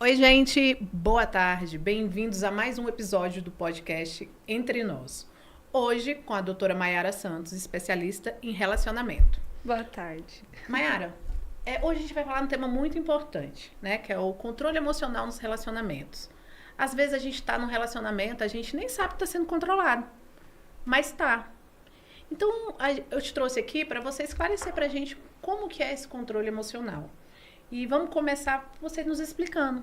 Oi, gente, boa tarde. Bem-vindos a mais um episódio do podcast Entre Nós. Hoje com a doutora Maiara Santos, especialista em relacionamento. Boa tarde. Maiara, hoje a gente vai falar de um tema muito importante, né? Que é o controle emocional nos relacionamentos. Às vezes a gente está num relacionamento, a gente nem sabe que está sendo controlado, mas está. Então, eu te trouxe aqui para você esclarecer para a gente como que é esse controle emocional. E vamos começar você nos explicando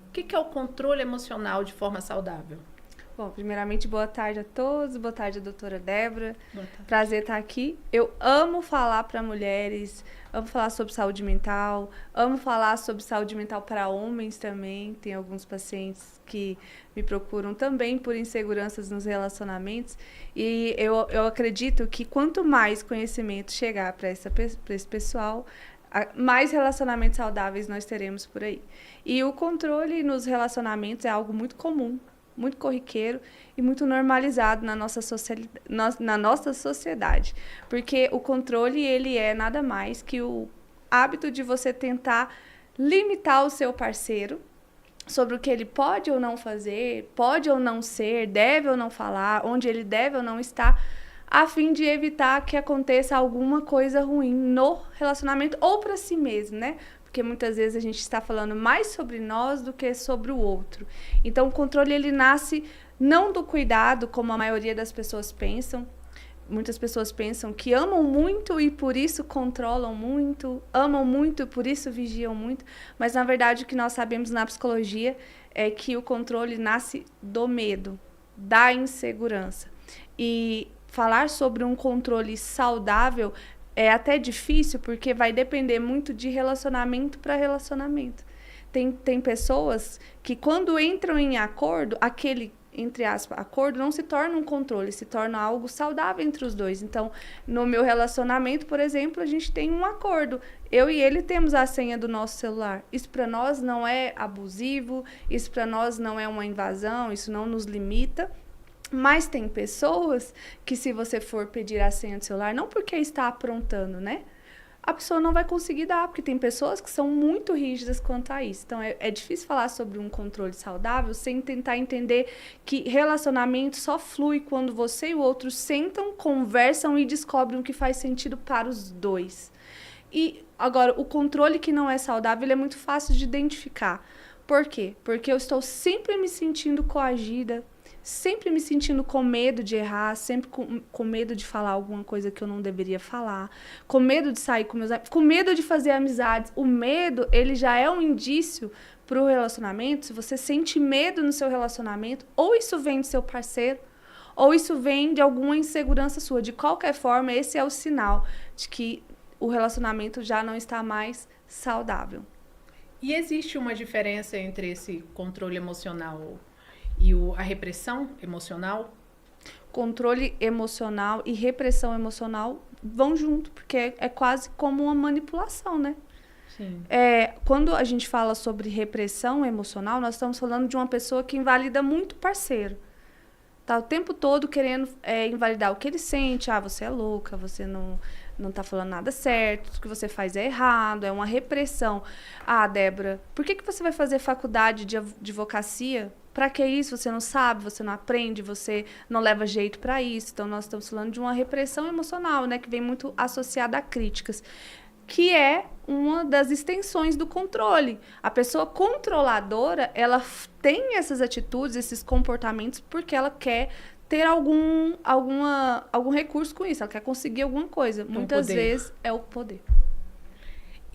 o que é o controle emocional de forma saudável. Bom, primeiramente, boa tarde a todos. Boa tarde, doutora Débora. Boa tarde. Prazer estar aqui. Eu amo falar para mulheres, amo falar sobre saúde mental, amo falar sobre saúde mental para homens também. Tem alguns pacientes que me procuram também por inseguranças nos relacionamentos. E eu acredito que quanto mais conhecimento chegar para esse pessoal, mais relacionamentos saudáveis nós teremos por aí. E o controle nos relacionamentos é algo muito comum, muito corriqueiro e muito normalizado na nossa sociedade. Porque o controle, ele é nada mais que o hábito de você tentar limitar o seu parceiro sobre o que ele pode ou não fazer, pode ou não ser, deve ou não falar, onde ele deve ou não estar, a fim de evitar que aconteça alguma coisa ruim no relacionamento ou para si mesmo, né? Porque muitas vezes a gente está falando mais sobre nós do que sobre o outro. Então, o controle, ele nasce não do cuidado, como a maioria das pessoas pensam. Muitas pessoas pensam que amam muito e por isso controlam muito, amam muito e por isso vigiam muito, mas na verdade o que nós sabemos na psicologia é que o controle nasce do medo, da insegurança. E falar sobre um controle saudável é até difícil, porque vai depender muito de relacionamento para relacionamento. Tem pessoas que, quando entram em acordo, aquele, entre aspas, acordo não se torna um controle, se torna algo saudável entre os dois. Então, no meu relacionamento, por exemplo, a gente tem um acordo. Eu e ele temos a senha do nosso celular. Isso para nós não é abusivo, isso para nós não é uma invasão, isso não nos limita. Mas tem pessoas que, se você for pedir a senha do celular, não porque está aprontando, né? A pessoa não vai conseguir dar, porque tem pessoas que são muito rígidas quanto a isso. Então, é difícil falar sobre um controle saudável sem tentar entender que relacionamento só flui quando você e o outro sentam, conversam e descobrem o que faz sentido para os dois. E, agora, o controle que não é saudável, ele é muito fácil de identificar. Por quê? Porque eu estou sempre me sentindo coagida, sempre me sentindo com medo de errar, sempre com medo de falar alguma coisa que eu não deveria falar, com medo de sair com meus amigos, com medo de fazer amizades. O medo, ele já é um indício para o relacionamento. Se você sente medo no seu relacionamento, ou isso vem do seu parceiro, ou isso vem de alguma insegurança sua. De qualquer forma, esse é o sinal de que o relacionamento já não está mais saudável. E existe uma diferença entre esse controle emocional e a repressão emocional? Controle emocional e repressão emocional vão junto, porque é quase como uma manipulação, né? Sim. Quando a gente fala sobre repressão emocional, nós estamos falando de uma pessoa que invalida muito o parceiro. Tá o tempo todo querendo invalidar o que ele sente. Ah, você é louca, você não tá falando nada certo, tudo que você faz é errado, é uma repressão. Ah, Débora, por que você vai fazer faculdade de advocacia? Para que isso? Você não sabe, você não aprende, você não leva jeito para isso. Então, nós estamos falando de uma repressão emocional, né, que vem muito associada a críticas, que é uma das extensões do controle. A pessoa controladora, ela tem essas atitudes, esses comportamentos, porque ela quer ter algum recurso com isso, ela quer conseguir alguma coisa. Muitas vezes é o poder.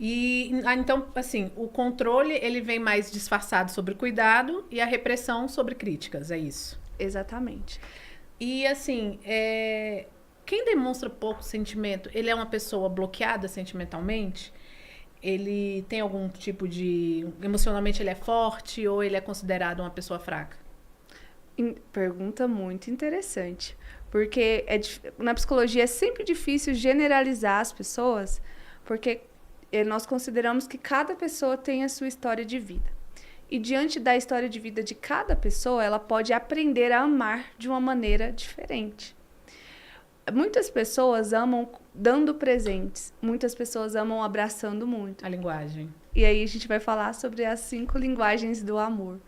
E então, assim, o controle, ele vem mais disfarçado sobre cuidado e a repressão sobre críticas, é isso? Exatamente. E, assim, quem demonstra pouco sentimento, ele é uma pessoa bloqueada sentimentalmente? Ele tem algum tipo de... Emocionalmente ele é forte ou ele é considerado uma pessoa fraca? Pergunta muito interessante. Porque na psicologia é sempre difícil generalizar as pessoas, porque nós consideramos que cada pessoa tem a sua história de vida. E diante da história de vida de cada pessoa, ela pode aprender a amar de uma maneira diferente. Muitas pessoas amam dando presentes. Muitas pessoas amam abraçando muito. A linguagem. E aí a gente vai falar sobre as 5 linguagens do amor.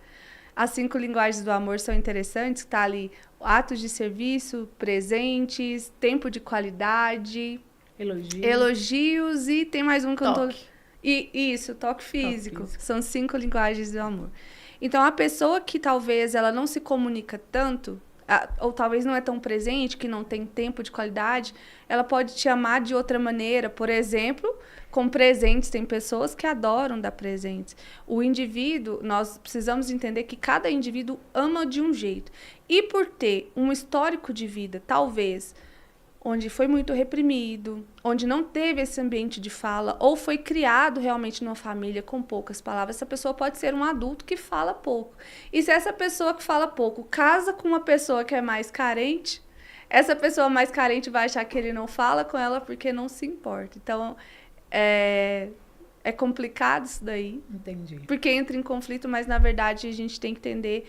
As 5 linguagens do amor são interessantes. Tá ali atos de serviço, presentes, tempo de qualidade, elogios e tem mais um que eu não tô... Isso, toque físico. São 5 linguagens do amor. Então, a pessoa que talvez ela não se comunica tanto, ou talvez não é tão presente, que não tem tempo de qualidade, ela pode te amar de outra maneira. Por exemplo, com presentes. Tem pessoas que adoram dar presentes. O indivíduo, nós precisamos entender que cada indivíduo ama de um jeito. E por ter um histórico de vida, talvez, onde foi muito reprimido, onde não teve esse ambiente de fala, ou foi criado realmente numa família com poucas palavras, essa pessoa pode ser um adulto que fala pouco. E se essa pessoa que fala pouco casa com uma pessoa que é mais carente, essa pessoa mais carente vai achar que ele não fala com ela porque não se importa. Então, é complicado isso daí. Entendi. Porque entra em conflito, mas na verdade a gente tem que entender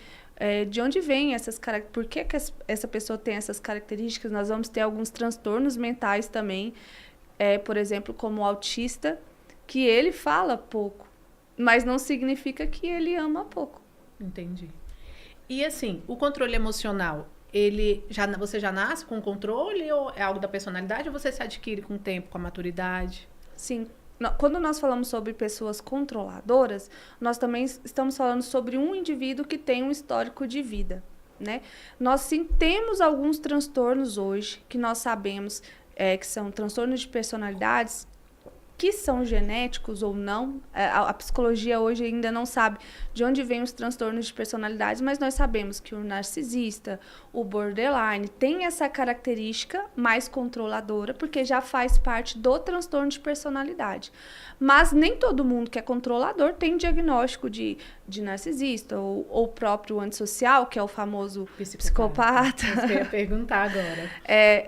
de onde vem essas características, por que essa pessoa tem essas características. Nós vamos ter alguns transtornos mentais também, por exemplo, como o autista, que ele fala pouco, mas não significa que ele ama pouco. Entendi. E assim, o controle emocional, você já nasce com controle ou é algo da personalidade ou você se adquire com o tempo, com a maturidade? Sim. Quando nós falamos sobre pessoas controladoras, nós também estamos falando sobre um indivíduo que tem um histórico de vida, né? Nós sim temos alguns transtornos hoje, que nós sabemos que são transtornos de personalidades, que são genéticos ou não. A psicologia hoje ainda não sabe de onde vêm os transtornos de personalidade, mas nós sabemos que o narcisista, o borderline, tem essa característica mais controladora, porque já faz parte do transtorno de personalidade. Mas nem todo mundo que é controlador tem diagnóstico de narcisista, ou o próprio antissocial, que é o famoso psicopata. Eu ia perguntar agora.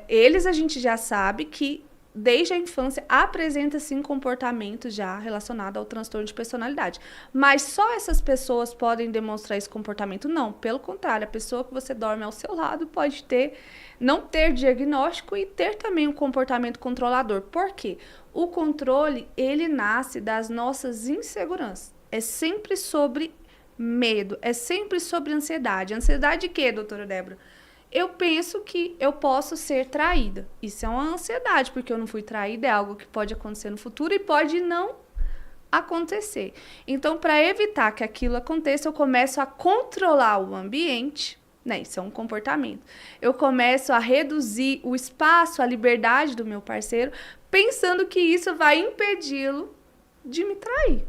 Eles a gente já sabe que desde a infância, apresenta, sim, comportamentos já relacionados ao transtorno de personalidade. Mas só essas pessoas podem demonstrar esse comportamento? Não, pelo contrário, a pessoa que você dorme ao seu lado pode não ter diagnóstico e ter também um comportamento controlador. Por quê? O controle, ele nasce das nossas inseguranças. É sempre sobre medo, é sempre sobre ansiedade. Ansiedade de quê, doutora Débora? Eu penso que eu posso ser traída. Isso é uma ansiedade, porque eu não fui traída, é algo que pode acontecer no futuro e pode não acontecer. Então, para evitar que aquilo aconteça, eu começo a controlar o ambiente, né? Isso é um comportamento. Eu começo a reduzir o espaço, a liberdade do meu parceiro, pensando que isso vai impedi-lo de me trair.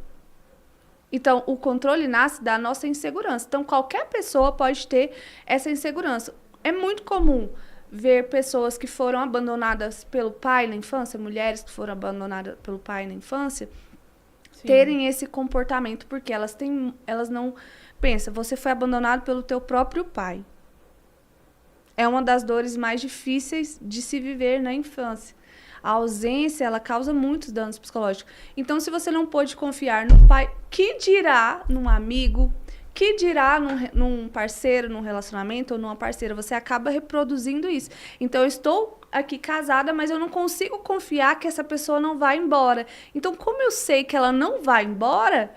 Então, o controle nasce da nossa insegurança. Então, qualquer pessoa pode ter essa insegurança. É muito comum ver pessoas que foram abandonadas pelo pai na infância, mulheres que foram abandonadas pelo pai na infância, sim, terem esse comportamento, porque elas não... Pensa, você foi abandonado pelo teu próprio pai. É uma das dores mais difíceis de se viver na infância. A ausência, ela causa muitos danos psicológicos. Então, se você não pôde confiar no pai, que dirá num amigo, que dirá num parceiro, num relacionamento ou numa parceira? Você acaba reproduzindo isso. Então, eu estou aqui casada, mas eu não consigo confiar que essa pessoa não vai embora. Então, como eu sei que ela não vai embora,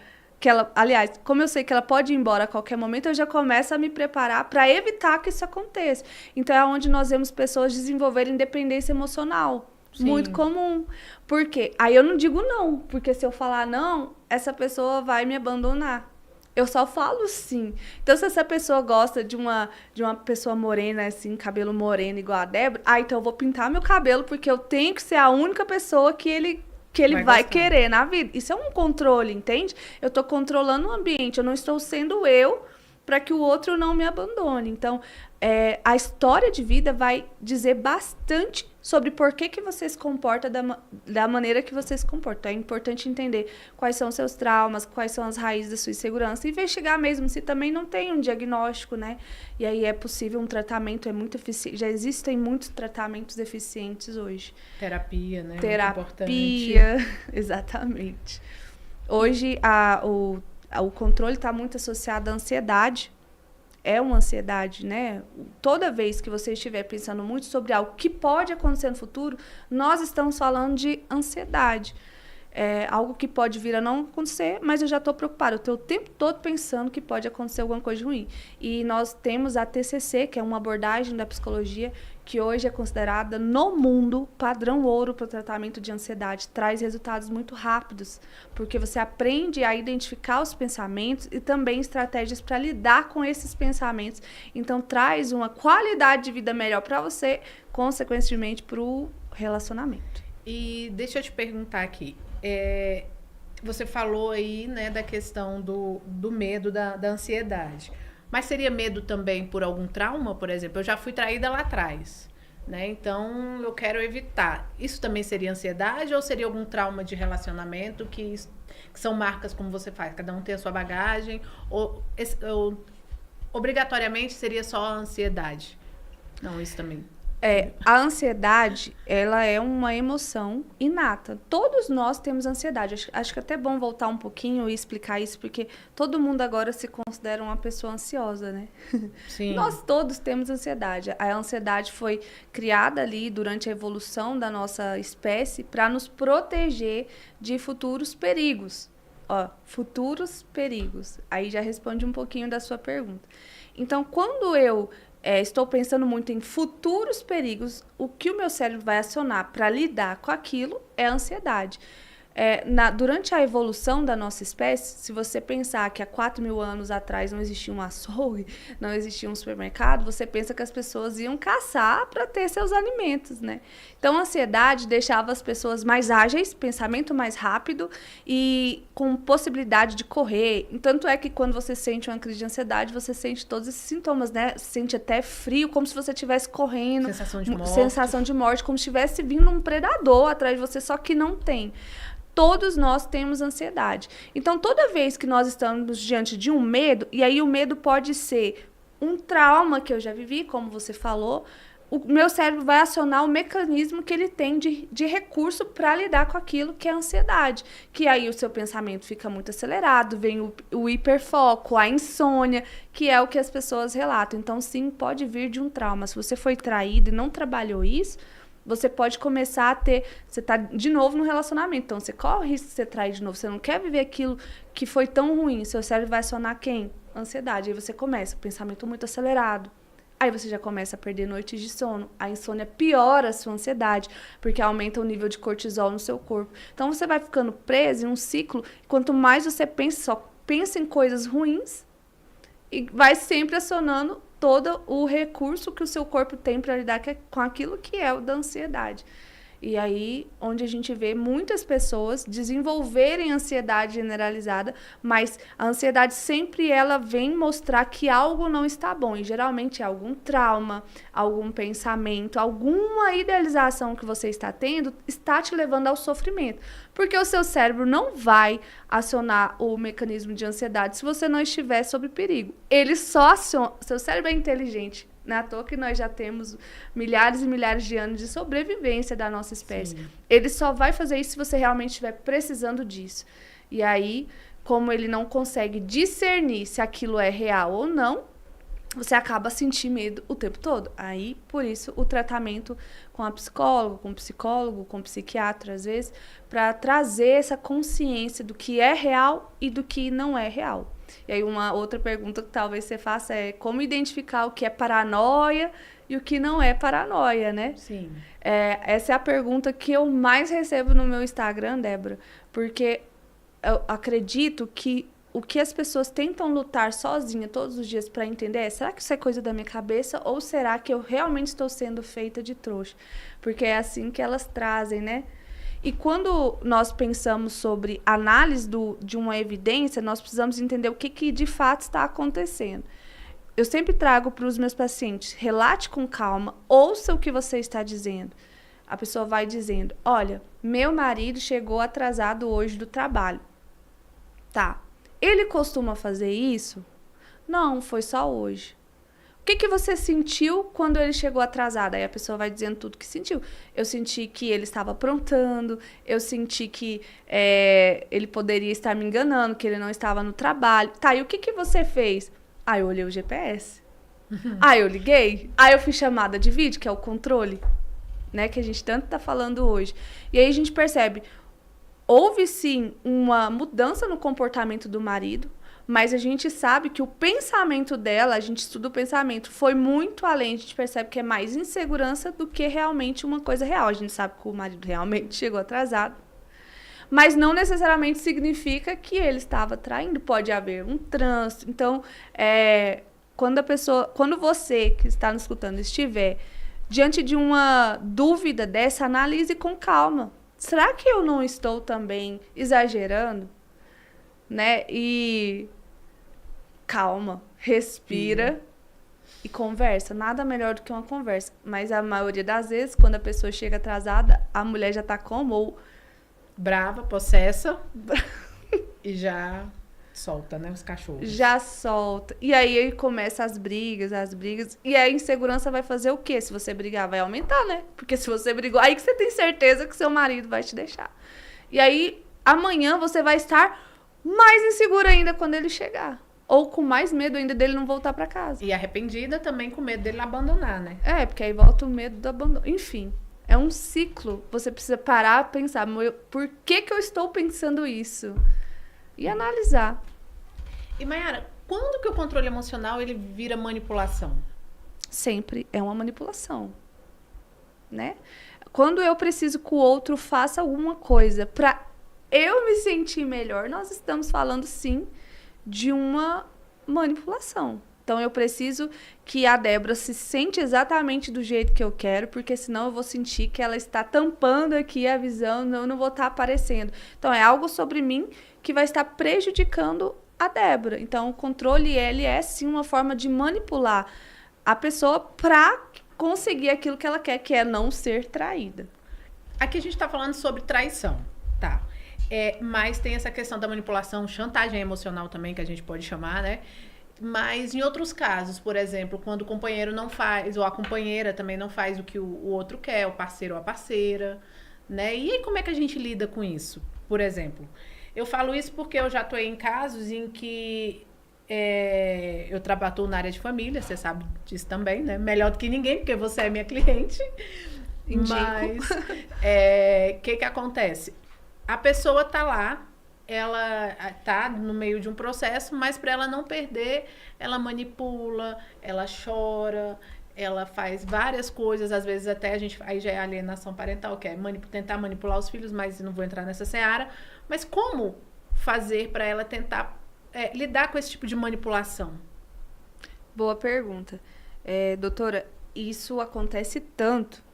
como eu sei que ela pode ir embora a qualquer momento, eu já começo a me preparar para evitar que isso aconteça. Então, é onde nós vemos pessoas desenvolverem dependência emocional. Sim. Muito comum. Por quê? Aí eu não digo não, porque se eu falar não, essa pessoa vai me abandonar. Eu só falo sim. Então, se essa pessoa gosta de uma pessoa morena, assim, cabelo moreno igual a Débora, então eu vou pintar meu cabelo porque eu tenho que ser a única pessoa que ele vai querer na vida. Isso é um controle, entende? Eu estou controlando o ambiente, eu não estou sendo eu para que o outro não me abandone. Então, a história de vida vai dizer bastante sobre por que você se comporta da maneira que você se comporta. É importante entender quais são os seus traumas, quais são as raízes da sua insegurança, e investigar mesmo se também não tem um diagnóstico, né? E aí é possível um tratamento, é muito eficiente. Já existem muitos tratamentos eficientes hoje. Terapia, né? Terapia, exatamente. Hoje, o controle está muito associado à ansiedade. é uma ansiedade, né? Toda vez que você estiver pensando muito sobre algo que pode acontecer no futuro, nós estamos falando de ansiedade. É algo que pode vir a não acontecer, mas eu já estou preocupada. Eu estou o tempo todo pensando que pode acontecer alguma coisa ruim. E nós temos a TCC, que é uma abordagem da psicologia, que hoje é considerada no mundo padrão ouro para o tratamento de ansiedade. Traz resultados muito rápidos, porque você aprende a identificar os pensamentos e também estratégias para lidar com esses pensamentos. Então, traz uma qualidade de vida melhor para você, consequentemente, para o relacionamento. E deixa eu te perguntar aqui. Você falou aí, né, da questão do medo, da ansiedade. Mas seria medo também por algum trauma, por exemplo? Eu já fui traída lá atrás, né? Então, eu quero evitar. Isso também seria ansiedade ou seria algum trauma de relacionamento que são marcas como você faz? Cada um tem a sua bagagem? Ou obrigatoriamente seria só a ansiedade? Não, isso também... A ansiedade, ela é uma emoção inata. Todos nós temos ansiedade. Acho que é até bom voltar um pouquinho e explicar isso, porque todo mundo agora se considera uma pessoa ansiosa, né? Sim. Nós todos temos ansiedade. A ansiedade foi criada ali durante a evolução da nossa espécie para nos proteger de futuros perigos. Futuros perigos. Aí já responde um pouquinho da sua pergunta. Então, quando eu... estou pensando muito em futuros perigos, o que o meu cérebro vai acionar para lidar com aquilo é a ansiedade. Durante a evolução da nossa espécie, se você pensar que há 4.000 anos atrás não existia um açougue, não existia um supermercado, você pensa que as pessoas iam caçar para ter seus alimentos, né? Então, a ansiedade deixava as pessoas mais ágeis, pensamento mais rápido e com possibilidade de correr. Tanto é que quando você sente uma crise de ansiedade, você sente todos esses sintomas, né? Sente até frio, como se você estivesse correndo. Sensação de morte, como se estivesse vindo um predador atrás de você, só que não tem. Todos nós temos ansiedade. Então, toda vez que nós estamos diante de um medo, e aí o medo pode ser um trauma que eu já vivi, como você falou, o meu cérebro vai acionar o mecanismo que ele tem de recurso para lidar com aquilo que é a ansiedade. Que aí o seu pensamento fica muito acelerado, vem o hiperfoco, a insônia, que é o que as pessoas relatam. Então, sim, pode vir de um trauma. Se você foi traído e não trabalhou isso, você pode começar a ter... Você está de novo no relacionamento, então você corre o risco de ser traído de novo. Você não quer viver aquilo que foi tão ruim. Seu cérebro vai acionar quem? Ansiedade. Aí você começa, pensamento muito acelerado. Aí você já começa a perder noites de sono. A insônia piora a sua ansiedade, porque aumenta o nível de cortisol no seu corpo. Então você vai ficando preso em um ciclo. Quanto mais você pensa, só pensa em coisas ruins e vai sempre acionando todo o recurso que o seu corpo tem para lidar com aquilo que é o da ansiedade. E aí, onde a gente vê muitas pessoas desenvolverem ansiedade generalizada, mas a ansiedade sempre ela vem mostrar que algo não está bom. E geralmente é algum trauma, algum pensamento, alguma idealização que você está tendo está te levando ao sofrimento. Porque o seu cérebro não vai acionar o mecanismo de ansiedade se você não estiver sob perigo. Ele só aciona. Seu cérebro é inteligente. Não é à toa que nós já temos milhares e milhares de anos de sobrevivência da nossa espécie. Sim. Ele só vai fazer isso se você realmente estiver precisando disso. E aí, como ele não consegue discernir se aquilo é real ou não, você acaba sentindo medo o tempo todo. Aí, por isso, o tratamento com a psicóloga, com o psicólogo, com o psiquiatra, às vezes, para trazer essa consciência do que é real e do que não é real. E aí uma outra pergunta que talvez você faça é como identificar o que é paranoia e o que não é paranoia, né? Sim. Essa é a pergunta que eu mais recebo no meu Instagram, Débora, porque eu acredito que o que as pessoas tentam lutar sozinha todos os dias para entender é, será que isso é coisa da minha cabeça ou será que eu realmente estou sendo feita de trouxa? Porque é assim que elas trazem, né? E quando nós pensamos sobre análise de uma evidência, nós precisamos entender o que de fato está acontecendo. Eu sempre trago para os meus pacientes, relate com calma, ouça o que você está dizendo. A pessoa vai dizendo, olha, meu marido chegou atrasado hoje do trabalho. Tá, ele costuma fazer isso? Não, foi só hoje. O que você sentiu quando ele chegou atrasado? Aí a pessoa vai dizendo tudo que sentiu. Eu senti que ele estava aprontando, eu senti que ele poderia estar me enganando, que ele não estava no trabalho. Tá, e o que você fez? Aí eu olhei o GPS. Aí eu liguei. Aí eu fiz chamada de vídeo, que é o controle, né? Que a gente tanto tá falando hoje. E aí a gente percebe, houve sim uma mudança no comportamento do marido, mas a gente sabe que o pensamento dela, a gente estuda o pensamento, foi muito além. A gente percebe que é mais insegurança do que realmente uma coisa real. A gente sabe que o marido realmente chegou atrasado, mas não necessariamente significa que ele estava traindo. Pode haver um trânsito. Então, quando você que está nos escutando estiver diante de uma dúvida dessa, analise com calma. Será que eu não estou também exagerando? Né? E calma, respira e conversa. Nada melhor do que uma conversa. Mas a maioria das vezes, quando a pessoa chega atrasada, a mulher já está como? Ou brava, possessa e já solta, né, os cachorros. Já solta. E aí começa as brigas. E a insegurança vai fazer o quê? Se você brigar, vai aumentar, né? Porque se você brigou, aí que você tem certeza que seu marido vai te deixar. E aí, amanhã você vai estar mais insegura ainda quando ele chegar. Ou com mais medo ainda dele não voltar pra casa. E arrependida também com medo dele abandonar, né? Porque aí volta o medo do abandono. Enfim, é um ciclo. Você precisa parar, pensar, por que eu estou pensando isso? E analisar. E Mayara, quando que o controle emocional ele vira manipulação? Sempre é uma manipulação, né? Quando eu preciso que o outro faça alguma coisa para eu me sentir melhor, nós estamos falando sim de uma manipulação. Então eu preciso que a Débora se sente exatamente do jeito que eu quero, porque senão eu vou sentir que ela está tampando aqui a visão, eu não vou estar aparecendo. Então é algo sobre mim que vai estar prejudicando a Débora. Então, o controle, ele é sim uma forma de manipular a pessoa para conseguir aquilo que ela quer, que é não ser traída. Aqui a gente está falando sobre traição, tá? Mas tem essa questão da manipulação, chantagem emocional também, que a gente pode chamar, né? Mas em outros casos, por exemplo, quando o companheiro não faz, ou a companheira também não faz o que o outro quer, o parceiro ou a parceira, né? E aí como é que a gente lida com isso? Por exemplo, eu falo isso porque eu já atuei em casos em que eu trabalho na área de família, você sabe disso também, né? Melhor do que ninguém, porque você é minha cliente. Indico. Mas, que acontece? A pessoa tá lá, ela tá no meio de um processo, mas para ela não perder, ela manipula, ela chora, ela faz várias coisas, às vezes até aí já é alienação parental, que é tentar manipular os filhos, mas não vou entrar nessa seara. Mas como fazer para ela tentar lidar com esse tipo de manipulação? Boa pergunta. Doutora, isso acontece tanto,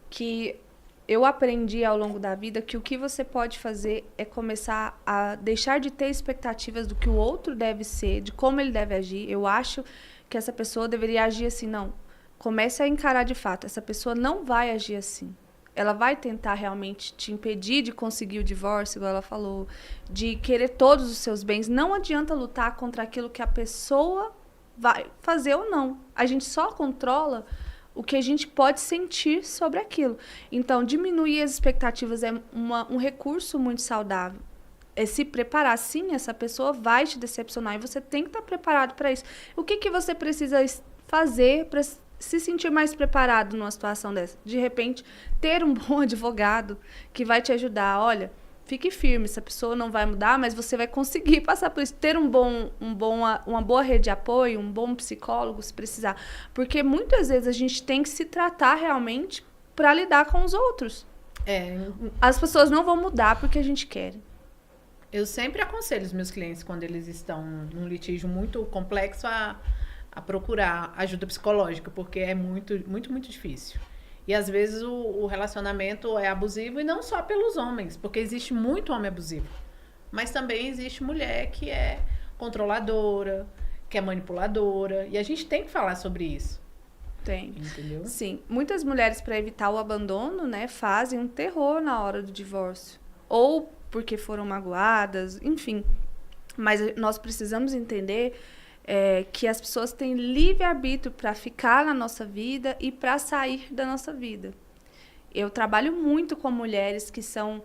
que eu aprendi ao longo da vida que o que você pode fazer é começar a deixar de ter expectativas do que o outro deve ser, de como ele deve agir. Eu acho que essa pessoa deveria agir assim. Não, comece a encarar de fato. Essa pessoa não vai agir assim. Ela vai tentar realmente te impedir de conseguir o divórcio, igual ela falou, de querer todos os seus bens. Não adianta lutar contra aquilo que a pessoa vai fazer ou não. A gente só controla o que a gente pode sentir sobre aquilo. Então, diminuir as expectativas é um recurso muito saudável. É se preparar. Sim, essa pessoa vai te decepcionar e você tem que estar preparado para isso. O que você precisa fazer para se sentir mais preparado numa situação dessa? De repente, ter um bom advogado que vai te ajudar. Olha, fique firme, essa pessoa não vai mudar, mas você vai conseguir passar por isso. Ter uma boa rede de apoio, um bom psicólogo, se precisar. Porque muitas vezes a gente tem que se tratar realmente para lidar com os outros. As pessoas não vão mudar porque a gente quer. Eu sempre aconselho os meus clientes, quando eles estão num litígio muito complexo, a procurar ajuda psicológica, porque é muito, muito, muito difícil. E às vezes o relacionamento é abusivo, e não só pelos homens, porque existe muito homem abusivo. Mas também existe mulher que é controladora, que é manipuladora. E a gente tem que falar sobre isso. Tem. Entendeu? Sim. Muitas mulheres, para evitar o abandono, né, fazem um terror na hora do divórcio. Ou porque foram magoadas, enfim. Mas nós precisamos entender que as pessoas têm livre-arbítrio para ficar na nossa vida e para sair da nossa vida. Eu trabalho muito com mulheres que são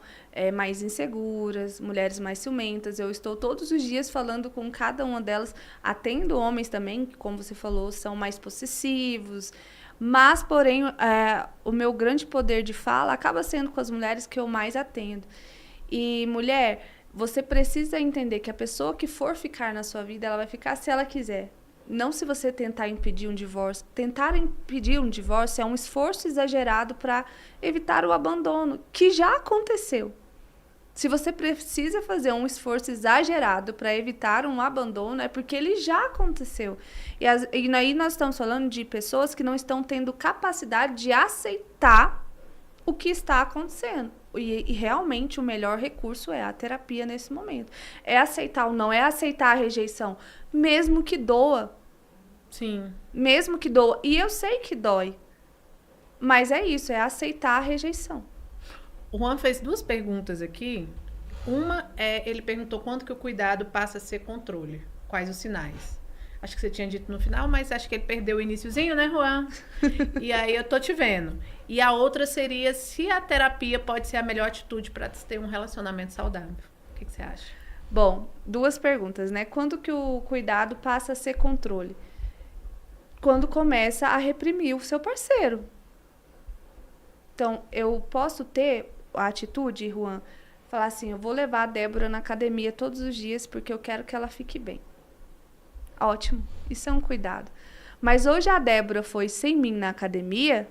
mais inseguras, mulheres mais ciumentas. Eu estou todos os dias falando com cada uma delas, atendo homens também, que, como você falou, são mais possessivos. Mas, porém, o meu grande poder de fala acaba sendo com as mulheres que eu mais atendo. E, mulher, você precisa entender que a pessoa que for ficar na sua vida, ela vai ficar se ela quiser. Não se você tentar impedir um divórcio. Tentar impedir um divórcio é um esforço exagerado para evitar o abandono, que já aconteceu. Se você precisa fazer um esforço exagerado para evitar um abandono, é porque ele já aconteceu. E aí nós estamos falando de pessoas que não estão tendo capacidade de aceitar o que está acontecendo. E realmente o melhor recurso é a terapia nesse momento. É aceitar ou não, é aceitar a rejeição, mesmo que doa. Sim. Mesmo que doa. E eu sei que dói. Mas é isso, é aceitar a rejeição. O Juan fez 2 perguntas aqui. Uma ele perguntou quando que o cuidado passa a ser controle. Quais os sinais? Acho que você tinha dito no final, mas acho que ele perdeu o iniciozinho, né, Juan? E aí eu tô te vendo. E a outra seria se a terapia pode ser a melhor atitude para ter um relacionamento saudável. O que você acha? Bom, 2 perguntas, né? Quando que o cuidado passa a ser controle? Quando começa a reprimir o seu parceiro. Então, eu posso ter a atitude, Juan, falar assim, eu vou levar a Débora na academia todos os dias porque eu quero que ela fique bem. Ótimo, isso é um cuidado. Mas hoje a Débora foi sem mim na academia,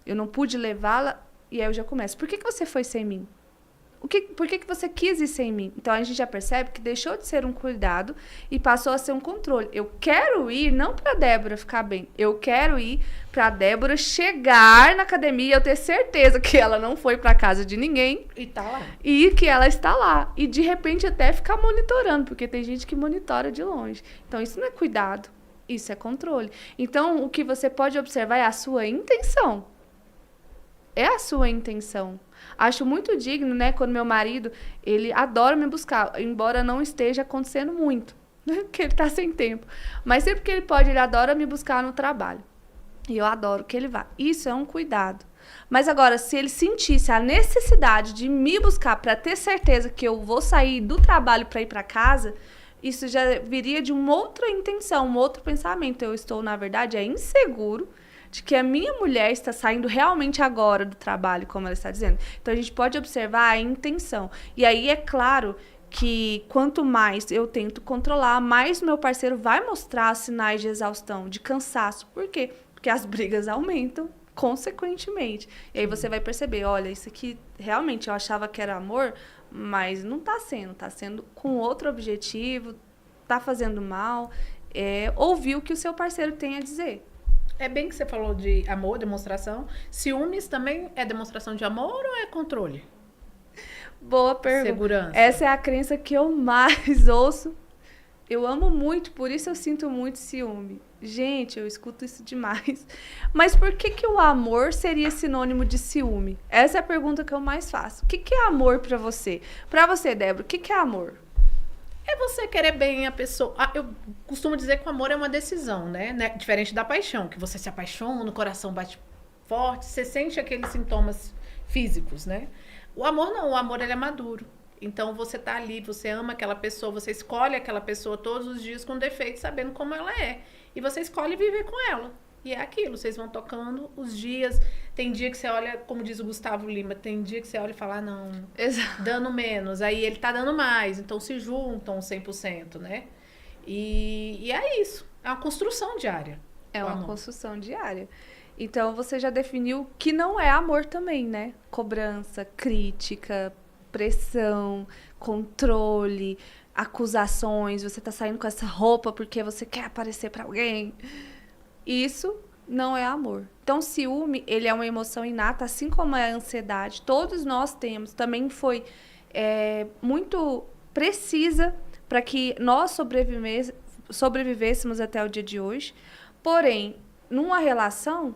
eu não pude levá-la, e aí eu já começo. Por que você foi sem mim? Por que você quis ir sem mim? Então a gente já percebe que deixou de ser um cuidado e passou a ser um controle. Eu quero ir não para a Débora ficar bem, eu quero ir para a Débora chegar na academia e eu ter certeza que ela não foi para casa de ninguém. E tá lá. E que ela está lá. E de repente até ficar monitorando, porque tem gente que monitora de longe. Então isso não é cuidado, isso é controle. Então o que você pode observar é a sua intenção. É a sua intenção. Acho muito digno, né, quando meu marido, ele adora me buscar, embora não esteja acontecendo muito, né, porque ele tá sem tempo. Mas sempre que ele pode, ele adora me buscar no trabalho. E eu adoro que ele vá. Isso é um cuidado. Mas agora, se ele sentisse a necessidade de me buscar para ter certeza que eu vou sair do trabalho para ir para casa, isso já viria de uma outra intenção, um outro pensamento. Eu estou, na verdade, inseguro de que a minha mulher está saindo realmente agora do trabalho, como ela está dizendo. Então, a gente pode observar a intenção. E aí, é claro que quanto mais eu tento controlar, mais meu parceiro vai mostrar sinais de exaustão, de cansaço. Por quê? Porque as brigas aumentam, consequentemente. E aí você vai perceber, olha, isso aqui realmente eu achava que era amor, mas não está sendo com outro objetivo, está fazendo mal. Ouvir o que o seu parceiro tem a dizer. É bem que você falou de amor, demonstração. Ciúmes também é demonstração de amor ou é controle? Boa pergunta. Segurança. Essa é a crença que eu mais ouço. Eu amo muito, por isso eu sinto muito ciúme. Gente, eu escuto isso demais. Mas por que o amor seria sinônimo de ciúme? Essa é a pergunta que eu mais faço. O que é amor pra você? Pra você, Débora, o que é amor? É você querer bem a pessoa. Eu costumo dizer que o amor é uma decisão, né? Diferente da paixão, que você se apaixona, o coração bate forte, você sente aqueles sintomas físicos, né? O amor não, o amor ele é maduro. Então você tá ali, você ama aquela pessoa, você escolhe aquela pessoa todos os dias com defeitos, sabendo como ela é. E você escolhe viver com ela. E é aquilo, vocês vão tocando os dias. Tem dia que você olha, como diz o Gustavo Lima, tem dia que você olha e fala, não, Exato. dando menos. Aí ele tá dando mais, então se juntam 100%, né? E é isso, é uma construção diária. É uma construção diária. Então você já definiu que não é amor também, né? Cobrança, crítica, pressão, controle, acusações, você tá saindo com essa roupa porque você quer aparecer pra alguém. Isso não é amor. Então, ciúme, ele é uma emoção inata, assim como a ansiedade. Todos nós temos. Também foi muito precisa para que nós sobrevivêssemos até o dia de hoje. Porém, numa relação,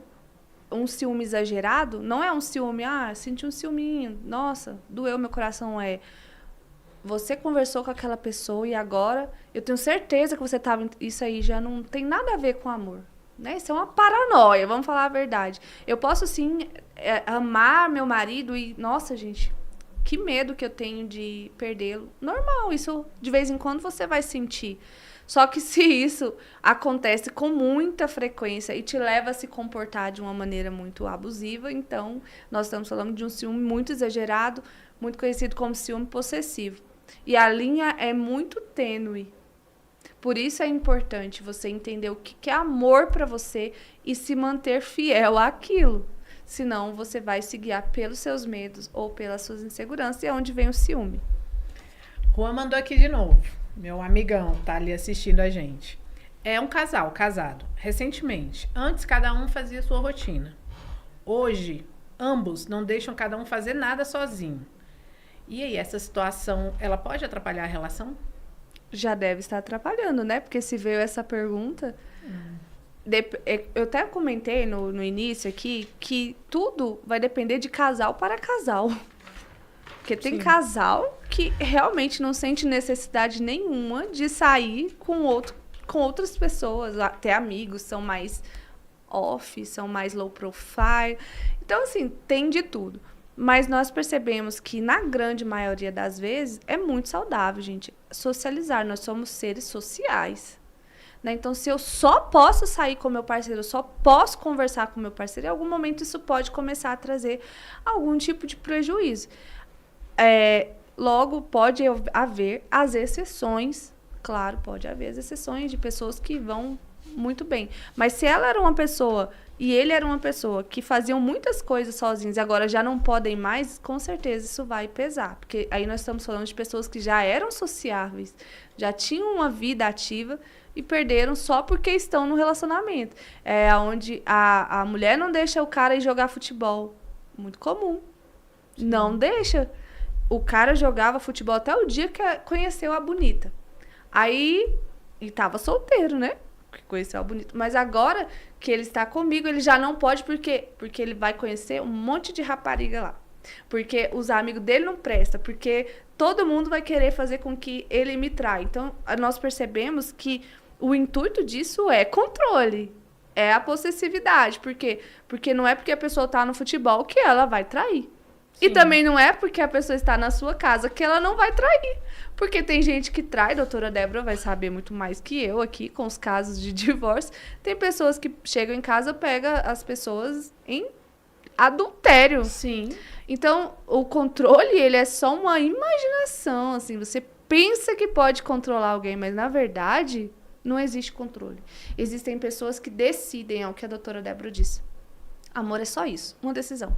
um ciúme exagerado, não é um ciúme, senti um ciúminho, nossa, doeu meu coração, você conversou com aquela pessoa e agora eu tenho certeza que você estava... Isso aí já não tem nada a ver com amor. né? Isso é uma paranoia, vamos falar a verdade. Eu posso, sim, amar meu marido e, nossa, gente, que medo que eu tenho de perdê-lo. Normal, isso de vez em quando você vai sentir. Só que se isso acontece com muita frequência e te leva a se comportar de uma maneira muito abusiva, então nós estamos falando de um ciúme muito exagerado, muito conhecido como ciúme possessivo. E a linha é muito tênue. Por isso é importante você entender o que é amor para você e se manter fiel àquilo. Senão você vai se guiar pelos seus medos ou pelas suas inseguranças, e é onde vem o ciúme. Juan mandou aqui de novo. Meu amigão tá ali assistindo a gente. É um casal casado, recentemente. Antes, cada um fazia sua rotina. Hoje, ambos não deixam cada um fazer nada sozinho. E aí, essa situação, ela pode atrapalhar a relação? Já deve estar atrapalhando, né? Porque se veio essa pergunta... Eu até comentei no início aqui que tudo vai depender de casal para casal. Porque tem Sim. casal que realmente não sente necessidade nenhuma de sair com outras pessoas, até amigos, são mais off, são mais low profile. Então, assim, tem de tudo. Mas nós percebemos que, na grande maioria das vezes, é muito saudável, gente, socializar. Nós somos seres sociais. Né? Então, se eu só posso sair com meu parceiro, eu só posso conversar com meu parceiro, em algum momento isso pode começar a trazer algum tipo de prejuízo. Logo, pode haver as exceções, claro, pode haver as exceções de pessoas que vão muito bem. Mas se ela era uma pessoa e ele era uma pessoa que faziam muitas coisas sozinhos e agora já não podem mais, com certeza isso vai pesar. Porque aí nós estamos falando de pessoas que já eram sociáveis, já tinham uma vida ativa e perderam só porque estão no relacionamento. É onde a mulher não deixa o cara ir jogar futebol. Muito comum. Sim. Não deixa. O cara jogava futebol até o dia que conheceu a bonita. Aí, e tava solteiro, né? Que conheceu a bonita. Mas agora que ele está comigo, ele já não pode, porque ele vai conhecer um monte de rapariga lá. Porque os amigos dele não prestam, porque todo mundo vai querer fazer com que ele me traia. Então, nós percebemos que o intuito disso é controle, é a possessividade. Por quê? Porque não é porque a pessoa está no futebol que ela vai trair. Sim. E também não é porque a pessoa está na sua casa que ela não vai trair. Porque tem gente que trai, a doutora Débora vai saber muito mais que eu aqui com os casos de divórcio. Tem pessoas que chegam em casa, pegam as pessoas em adultério. Sim. Então, o controle, ele é só uma imaginação, assim. Você pensa que pode controlar alguém, mas na verdade não existe controle. Existem pessoas que decidem, é o que a doutora Débora disse. Amor é só isso, uma decisão.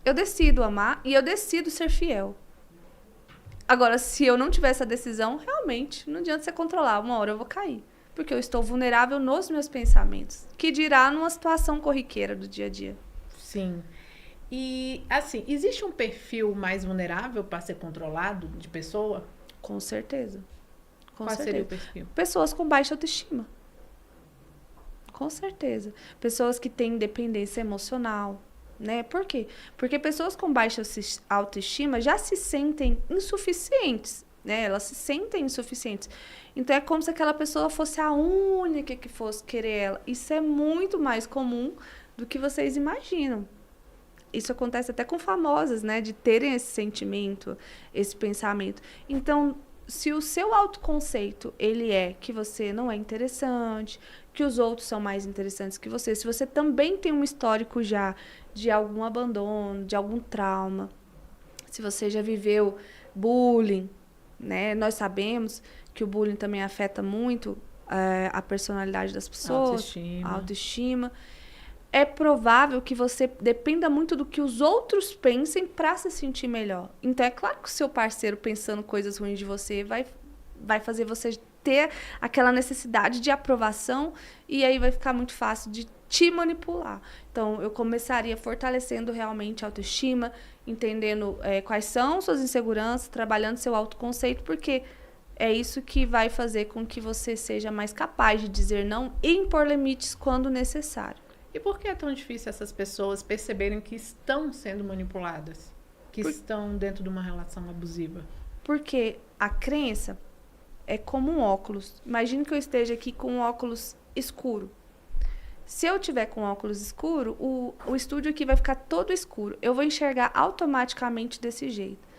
Eu decido amar e eu decido ser fiel. Agora, se eu não tiver essa decisão, realmente, não adianta você controlar. Uma hora eu vou cair. Porque eu estou vulnerável nos meus pensamentos. Que dirá numa situação corriqueira do dia a dia. Sim. E, assim, existe um perfil mais vulnerável para ser controlado de pessoa? Com certeza. Qual seria o perfil? Pessoas com baixa autoestima. Com certeza. Pessoas que têm dependência emocional. Né? Por quê? Porque pessoas com baixa autoestima já se sentem insuficientes, né? Elas se sentem insuficientes. Então, é como se aquela pessoa fosse a única que fosse querer ela. Isso é muito mais comum do que vocês imaginam. Isso acontece até com famosas, né? De terem esse sentimento, esse pensamento. Então, se o seu autoconceito, ele é que você não é interessante, que os outros são mais interessantes que você, se você também tem um histórico já de algum abandono, de algum trauma, se você já viveu bullying, né? Nós sabemos que o bullying também afeta muito a personalidade das pessoas, a autoestima. É provável que você dependa muito do que os outros pensem para se sentir melhor. Então, é claro que o seu parceiro pensando coisas ruins de você vai fazer você ter aquela necessidade de aprovação e aí vai ficar muito fácil de te manipular. Então, eu começaria fortalecendo realmente a autoestima, entendendo quais são suas inseguranças, trabalhando seu autoconceito, porque é isso que vai fazer com que você seja mais capaz de dizer não e impor limites quando necessário. E por que é tão difícil essas pessoas perceberem que estão sendo manipuladas? Que estão dentro de uma relação abusiva? Porque a crença é como um óculos. Imagine que eu esteja aqui com um óculos escuro. Se eu tiver com óculos escuro, o estúdio aqui vai ficar todo escuro. Eu vou enxergar automaticamente desse jeito.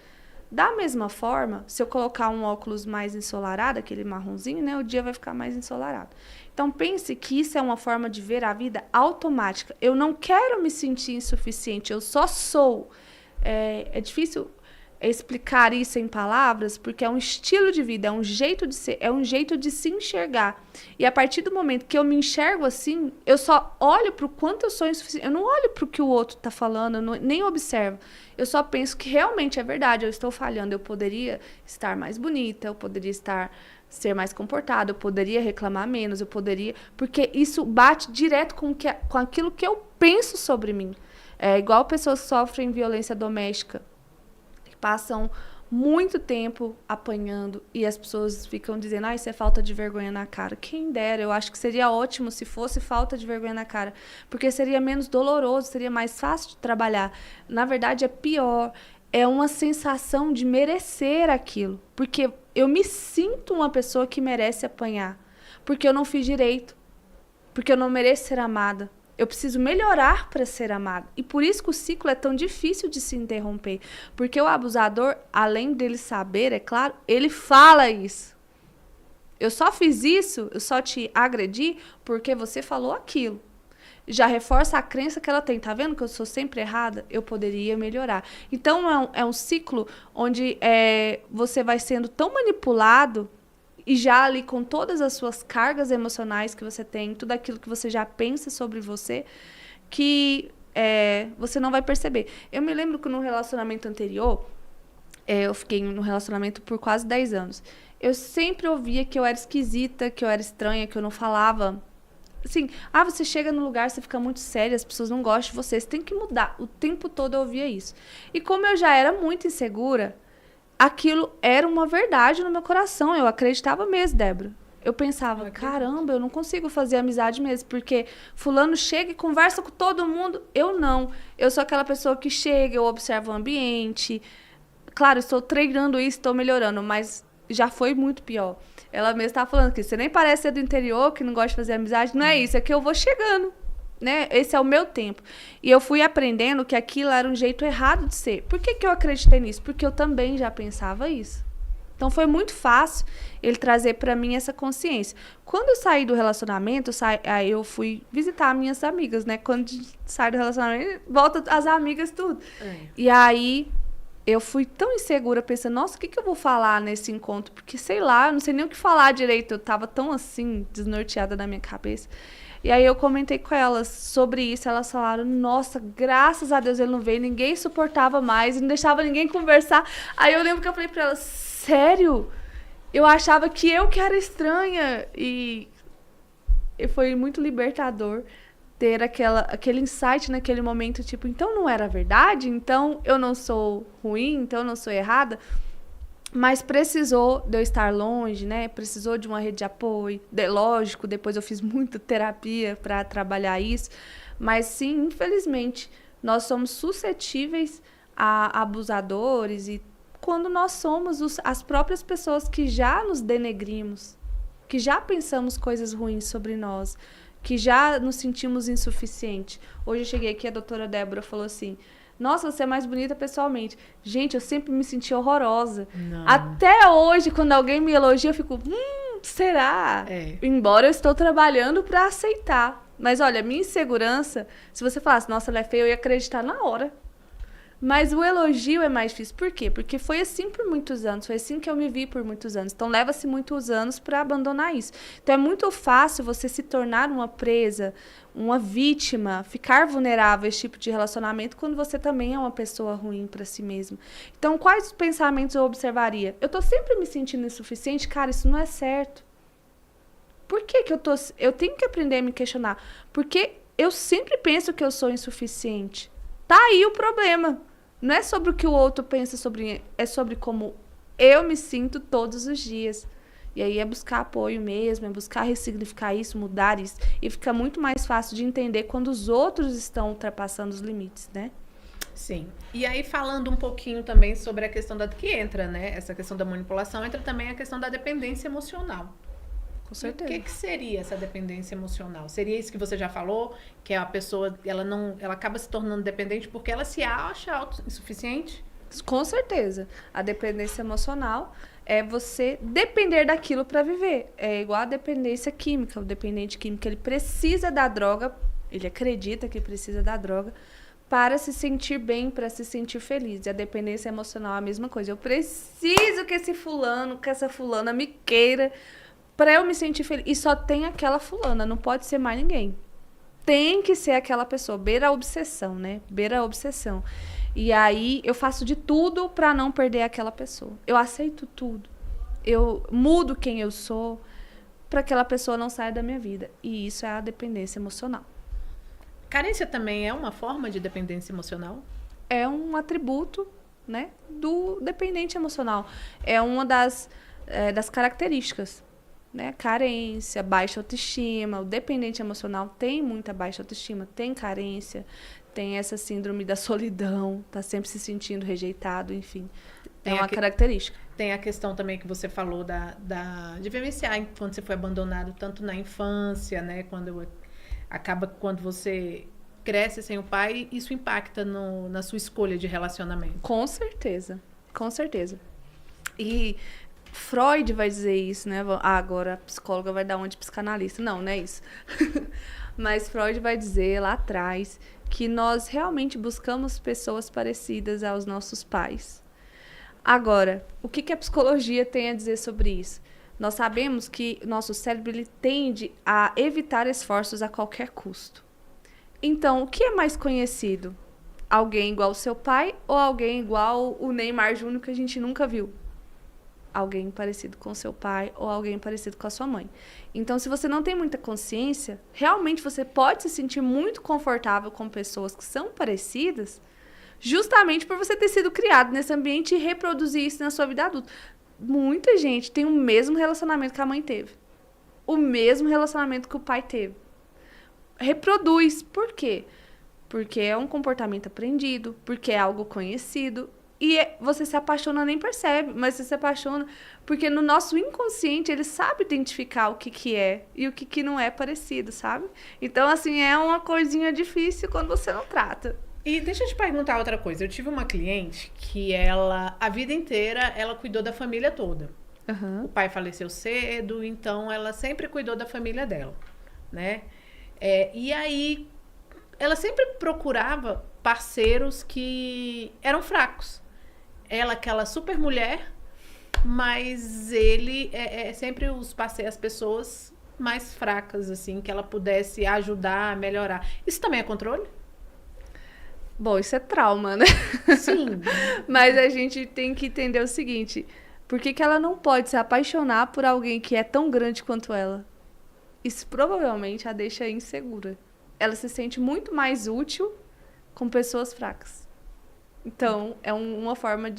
Da mesma forma, se eu colocar um óculos mais ensolarado, aquele marronzinho, né, o dia vai ficar mais ensolarado. Então, pense que isso é uma forma de ver a vida automática. Eu não quero me sentir insuficiente, eu só sou. É difícil explicar isso em palavras, porque é um estilo de vida, é um jeito de ser, é um jeito de se enxergar. E a partir do momento que eu me enxergo assim, eu só olho para o quanto eu sou insuficiente. Eu não olho para o que o outro está falando, nem observo. Eu só penso que realmente é verdade, eu estou falhando, eu poderia estar mais bonita, eu poderia ser mais comportada, eu poderia reclamar menos, eu poderia... Porque isso bate direto com aquilo que eu penso sobre mim. É igual pessoas que sofrem violência doméstica, passam muito tempo apanhando e as pessoas ficam dizendo, isso é falta de vergonha na cara. Quem dera, eu acho que seria ótimo se fosse falta de vergonha na cara, porque seria menos doloroso, seria mais fácil de trabalhar. Na verdade, é pior, é uma sensação de merecer aquilo, porque eu me sinto uma pessoa que merece apanhar, porque eu não fiz direito, porque eu não mereço ser amada. Eu preciso melhorar para ser amado. E por isso que o ciclo é tão difícil de se interromper. Porque o abusador, além dele saber, é claro, ele fala isso. Eu só fiz isso, eu só te agredi porque você falou aquilo. Já reforça a crença que ela tem. Tá vendo que eu sou sempre errada? Eu poderia melhorar. Então, é um ciclo onde você vai sendo tão manipulado e já ali com todas as suas cargas emocionais que você tem, tudo aquilo que você já pensa sobre você, que você não vai perceber. Eu me lembro que no relacionamento anterior, eu fiquei no relacionamento por quase 10 anos. Eu sempre ouvia que eu era esquisita, que eu era estranha, que eu não falava. Assim, você chega no lugar, você fica muito séria, as pessoas não gostam de você, você tem que mudar. O tempo todo eu ouvia isso. E como eu já era muito insegura, aquilo era uma verdade no meu coração. Eu acreditava mesmo, Débora. Eu pensava, caramba, eu não consigo fazer amizade mesmo, porque fulano chega e conversa com todo mundo. Eu não. Eu sou aquela pessoa que chega, eu observo o ambiente. Claro, estou treinando isso, estou melhorando, mas já foi muito pior. Ela mesma estava falando que você nem parece ser do interior, que não gosta de fazer amizade. Não é isso, é que eu vou chegando. Né? Esse é o meu tempo. E eu fui aprendendo que aquilo era um jeito errado de ser. Por que eu acreditei nisso? Porque eu também já pensava isso. Então foi muito fácil ele trazer para mim essa consciência. Quando eu saí do relacionamento, aí eu fui visitar minhas amigas, né? Quando sai do relacionamento, volta as amigas, tudo. E aí eu fui tão insegura, pensando, nossa, o que eu vou falar nesse encontro? Porque, sei lá, eu não sei nem o que falar direito. Eu tava tão assim, desnorteada na minha cabeça. E aí eu comentei com elas sobre isso, elas falaram, nossa, graças a Deus ele não veio, ninguém suportava mais, não deixava ninguém conversar. Aí eu lembro que eu falei pra elas, sério? Eu achava que eu que era estranha. E foi muito libertador ter aquele insight naquele momento, tipo, então não era verdade? Então eu não sou ruim? Então eu não sou errada? Mas precisou de eu estar longe, né? Precisou de uma rede de apoio. Lógico, depois eu fiz muita terapia para trabalhar isso. Mas sim, infelizmente, nós somos suscetíveis a abusadores e quando nós somos as próprias pessoas que já nos denegrimos, que já pensamos coisas ruins sobre nós, que já nos sentimos insuficientes. Hoje eu cheguei aqui, a doutora Débora falou assim, nossa, você é mais bonita pessoalmente. Gente, eu sempre me senti horrorosa. Não. Até hoje, quando alguém me elogia, eu fico, será? Embora eu estou trabalhando para aceitar. Mas olha, minha insegurança, se você falasse, nossa, ela é feia, eu ia acreditar na hora. Mas o elogio é mais difícil. Por quê? Porque foi assim por muitos anos. Foi assim que eu me vi por muitos anos. Então, leva-se muitos anos para abandonar isso. Então, é muito fácil você se tornar uma presa, uma vítima, ficar vulnerável a esse tipo de relacionamento quando você também é uma pessoa ruim para si mesmo. Então, quais pensamentos eu observaria? Eu tô sempre me sentindo insuficiente? Cara, isso não é certo. Por que eu tenho que aprender a me questionar? Porque eu sempre penso que eu sou insuficiente. Tá aí o problema. Não é sobre o que o outro pensa sobre mim, é sobre como eu me sinto todos os dias. E aí é buscar apoio mesmo, é buscar ressignificar isso, mudar isso. E fica muito mais fácil de entender quando os outros estão ultrapassando os limites, né? Sim. E aí, falando um pouquinho também sobre a questão que entra, né? Essa questão da manipulação, entra também a questão da dependência emocional. Com E certeza. o que seria essa dependência emocional? Seria isso que você já falou, que a pessoa ela acaba se tornando dependente porque ela se acha autossuficiente? Com certeza. A dependência emocional é você depender daquilo para viver. É igual a dependência química. O dependente químico, ele precisa da droga, ele acredita que precisa da droga para se sentir bem, para se sentir feliz. E a dependência emocional é a mesma coisa. Eu preciso que esse fulano, que essa fulana me queira para eu me sentir feliz. E só tem aquela fulana, não pode ser mais ninguém. Tem que ser aquela pessoa. Beira a obsessão, né? Beira a obsessão. E aí eu faço de tudo para não perder aquela pessoa. Eu aceito tudo. Eu mudo quem eu sou para aquela pessoa não saia da minha vida. E isso é a dependência emocional. Carência também é uma forma de dependência emocional? É um atributo, né, do dependente emocional. É uma das características, né? Carência, baixa autoestima. O dependente emocional tem muita baixa autoestima, tem carência, tem essa síndrome da solidão, tá sempre se sentindo rejeitado, enfim. É uma característica. Tem a questão também que você falou de vivenciar quando você foi abandonado, tanto na infância, né? Quando você cresce sem o pai, isso impacta na sua escolha de relacionamento. Com certeza, com certeza. E Freud vai dizer isso, né? Agora a psicóloga vai dar uma de psicanalista. Não é isso. Mas Freud vai dizer lá atrás que nós realmente buscamos pessoas parecidas aos nossos pais. Agora, o que a psicologia tem a dizer sobre isso? Nós sabemos que nosso cérebro ele tende a evitar esforços a qualquer custo. Então, o que é mais conhecido? Alguém igual ao seu pai ou alguém igual o Neymar Júnior que a gente nunca viu? Alguém parecido com seu pai ou alguém parecido com a sua mãe. Então, se você não tem muita consciência, realmente você pode se sentir muito confortável com pessoas que são parecidas, justamente por você ter sido criado nesse ambiente e reproduzir isso na sua vida adulta. Muita gente tem o mesmo relacionamento que a mãe teve. O mesmo relacionamento que o pai teve. Reproduz. Por quê? Porque é um comportamento aprendido, porque é algo conhecido. E você se apaixona, nem percebe, mas você se apaixona porque no nosso inconsciente ele sabe identificar o que é e o que não é parecido, sabe? Então, assim, é uma coisinha difícil quando você não trata. E deixa eu te perguntar outra coisa. Eu tive uma cliente que a vida inteira, ela cuidou da família toda. Uhum. O pai faleceu cedo, então ela sempre cuidou da família dela, né? E aí, ela sempre procurava parceiros que eram fracos. Ela, aquela super mulher, mas ele sempre as pessoas mais fracas, assim, que ela pudesse ajudar a melhorar. Isso também é controle? Bom, isso é trauma, né? Sim. Mas a gente tem que entender o seguinte: por que ela não pode se apaixonar por alguém que é tão grande quanto ela? Isso provavelmente a deixa insegura. Ela se sente muito mais útil com pessoas fracas. Então, é uma forma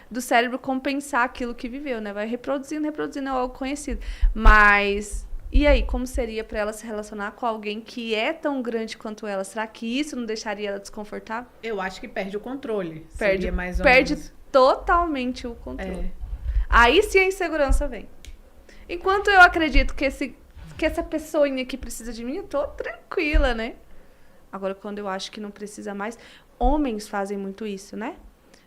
do cérebro compensar aquilo que viveu, né? Vai reproduzindo algo conhecido. Mas, e aí, como seria para ela se relacionar com alguém que é tão grande quanto ela? Será que isso não deixaria ela desconfortável? Eu acho que perde o controle. Perde mais ou menos. Totalmente o controle. Aí sim a insegurança vem. Enquanto eu acredito que essa pessoinha que precisa de mim, eu tô tranquila, né? Agora, quando eu acho que não precisa mais... Homens fazem muito isso, né?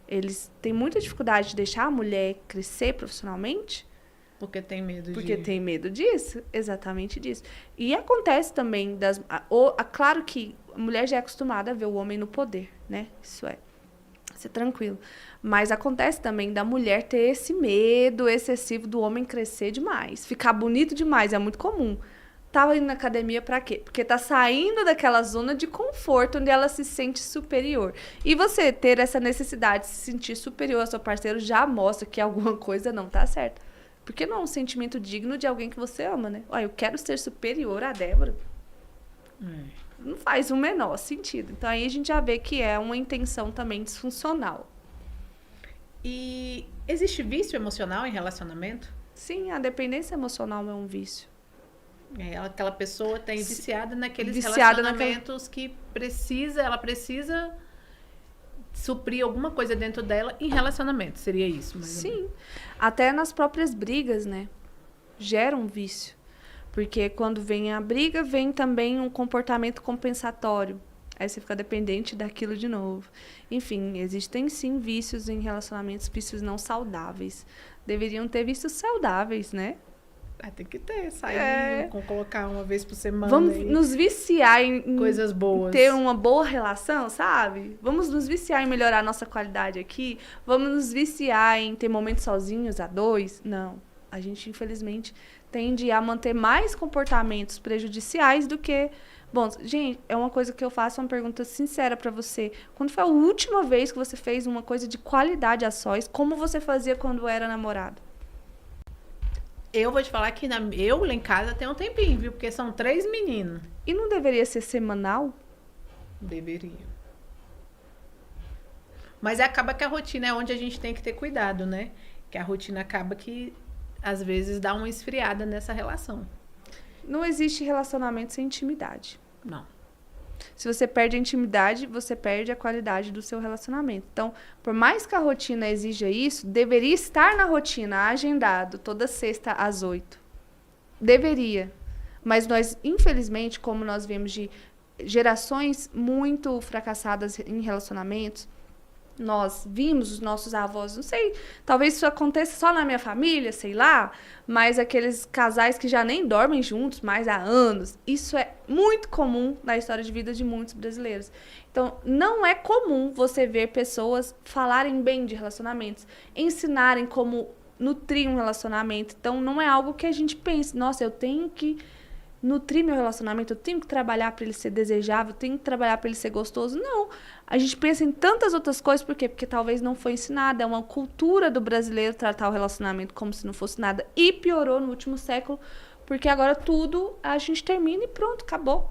Eles têm muita dificuldade de deixar a mulher crescer profissionalmente. Porque tem medo tem medo disso, exatamente disso. E acontece também claro que a mulher já é acostumada a ver o homem no poder, né? Isso é tranquilo. Mas acontece também da mulher ter esse medo excessivo do homem crescer demais, ficar bonito demais, é muito comum. Tava indo na academia pra quê? Porque tá saindo daquela zona de conforto onde ela se sente superior. E você ter essa necessidade de se sentir superior ao seu parceiro já mostra que alguma coisa não tá certa. Porque não é um sentimento digno de alguém que você ama, né? Olha, eu quero ser superior a Débora. Não faz o menor sentido. Então aí a gente já vê que é uma intenção também disfuncional. E existe vício emocional em relacionamento? Sim, a dependência emocional é um vício. Aquela pessoa tem viciada naqueles relacionamentos que ela precisa suprir alguma coisa dentro dela em relacionamento. Seria isso, mais ou menos. Sim. Até nas próprias brigas, né? Gera um vício. Porque quando vem a briga, vem também um comportamento compensatório. Aí você fica dependente daquilo de novo. Enfim, existem sim vícios em relacionamentos, vícios não saudáveis. Deveriam ter vícios saudáveis, né? Tem que ter, sair, colocar uma vez por semana. Vamos nos viciar em coisas boas. Ter uma boa relação, sabe? Vamos nos viciar em melhorar a nossa qualidade aqui. Vamos nos viciar em ter momentos sozinhos, a dois. Não. A gente, infelizmente, tende a manter mais comportamentos prejudiciais do que... Bom, gente, é uma coisa que eu faço, uma pergunta sincera pra você. Quando foi a última vez que você fez uma coisa de qualidade a sós? Como você fazia quando era namorado? Eu vou te falar que eu lá em casa tenho um tempinho, viu? Porque são 3 meninos. E não deveria ser semanal? Deveria. Mas acaba que a rotina é onde a gente tem que ter cuidado, né? Que a rotina acaba que, às vezes, dá uma esfriada nessa relação. Não existe relacionamento sem intimidade. Não. Se você perde a intimidade, você perde a qualidade do seu relacionamento. Então, por mais que a rotina exija isso, deveria estar na rotina, agendado, toda sexta às 8. Deveria. Mas nós, infelizmente, como nós vemos de gerações muito fracassadas em relacionamentos, nós vimos os nossos avós, não sei, talvez isso aconteça só na minha família, sei lá, mas aqueles casais que já nem dormem juntos mais há anos, isso é muito comum na história de vida de muitos brasileiros. Então, não é comum você ver pessoas falarem bem de relacionamentos, ensinarem como nutrir um relacionamento. Então, não é algo que a gente pense, nossa, eu tenho que nutrir meu relacionamento, eu tenho que trabalhar para ele ser desejável, eu tenho que trabalhar para ele ser gostoso. Não. A gente pensa em tantas outras coisas, por quê? Porque talvez não foi ensinada, é uma cultura do brasileiro tratar o relacionamento como se não fosse nada. E piorou no último século, porque agora tudo a gente termina e pronto, acabou.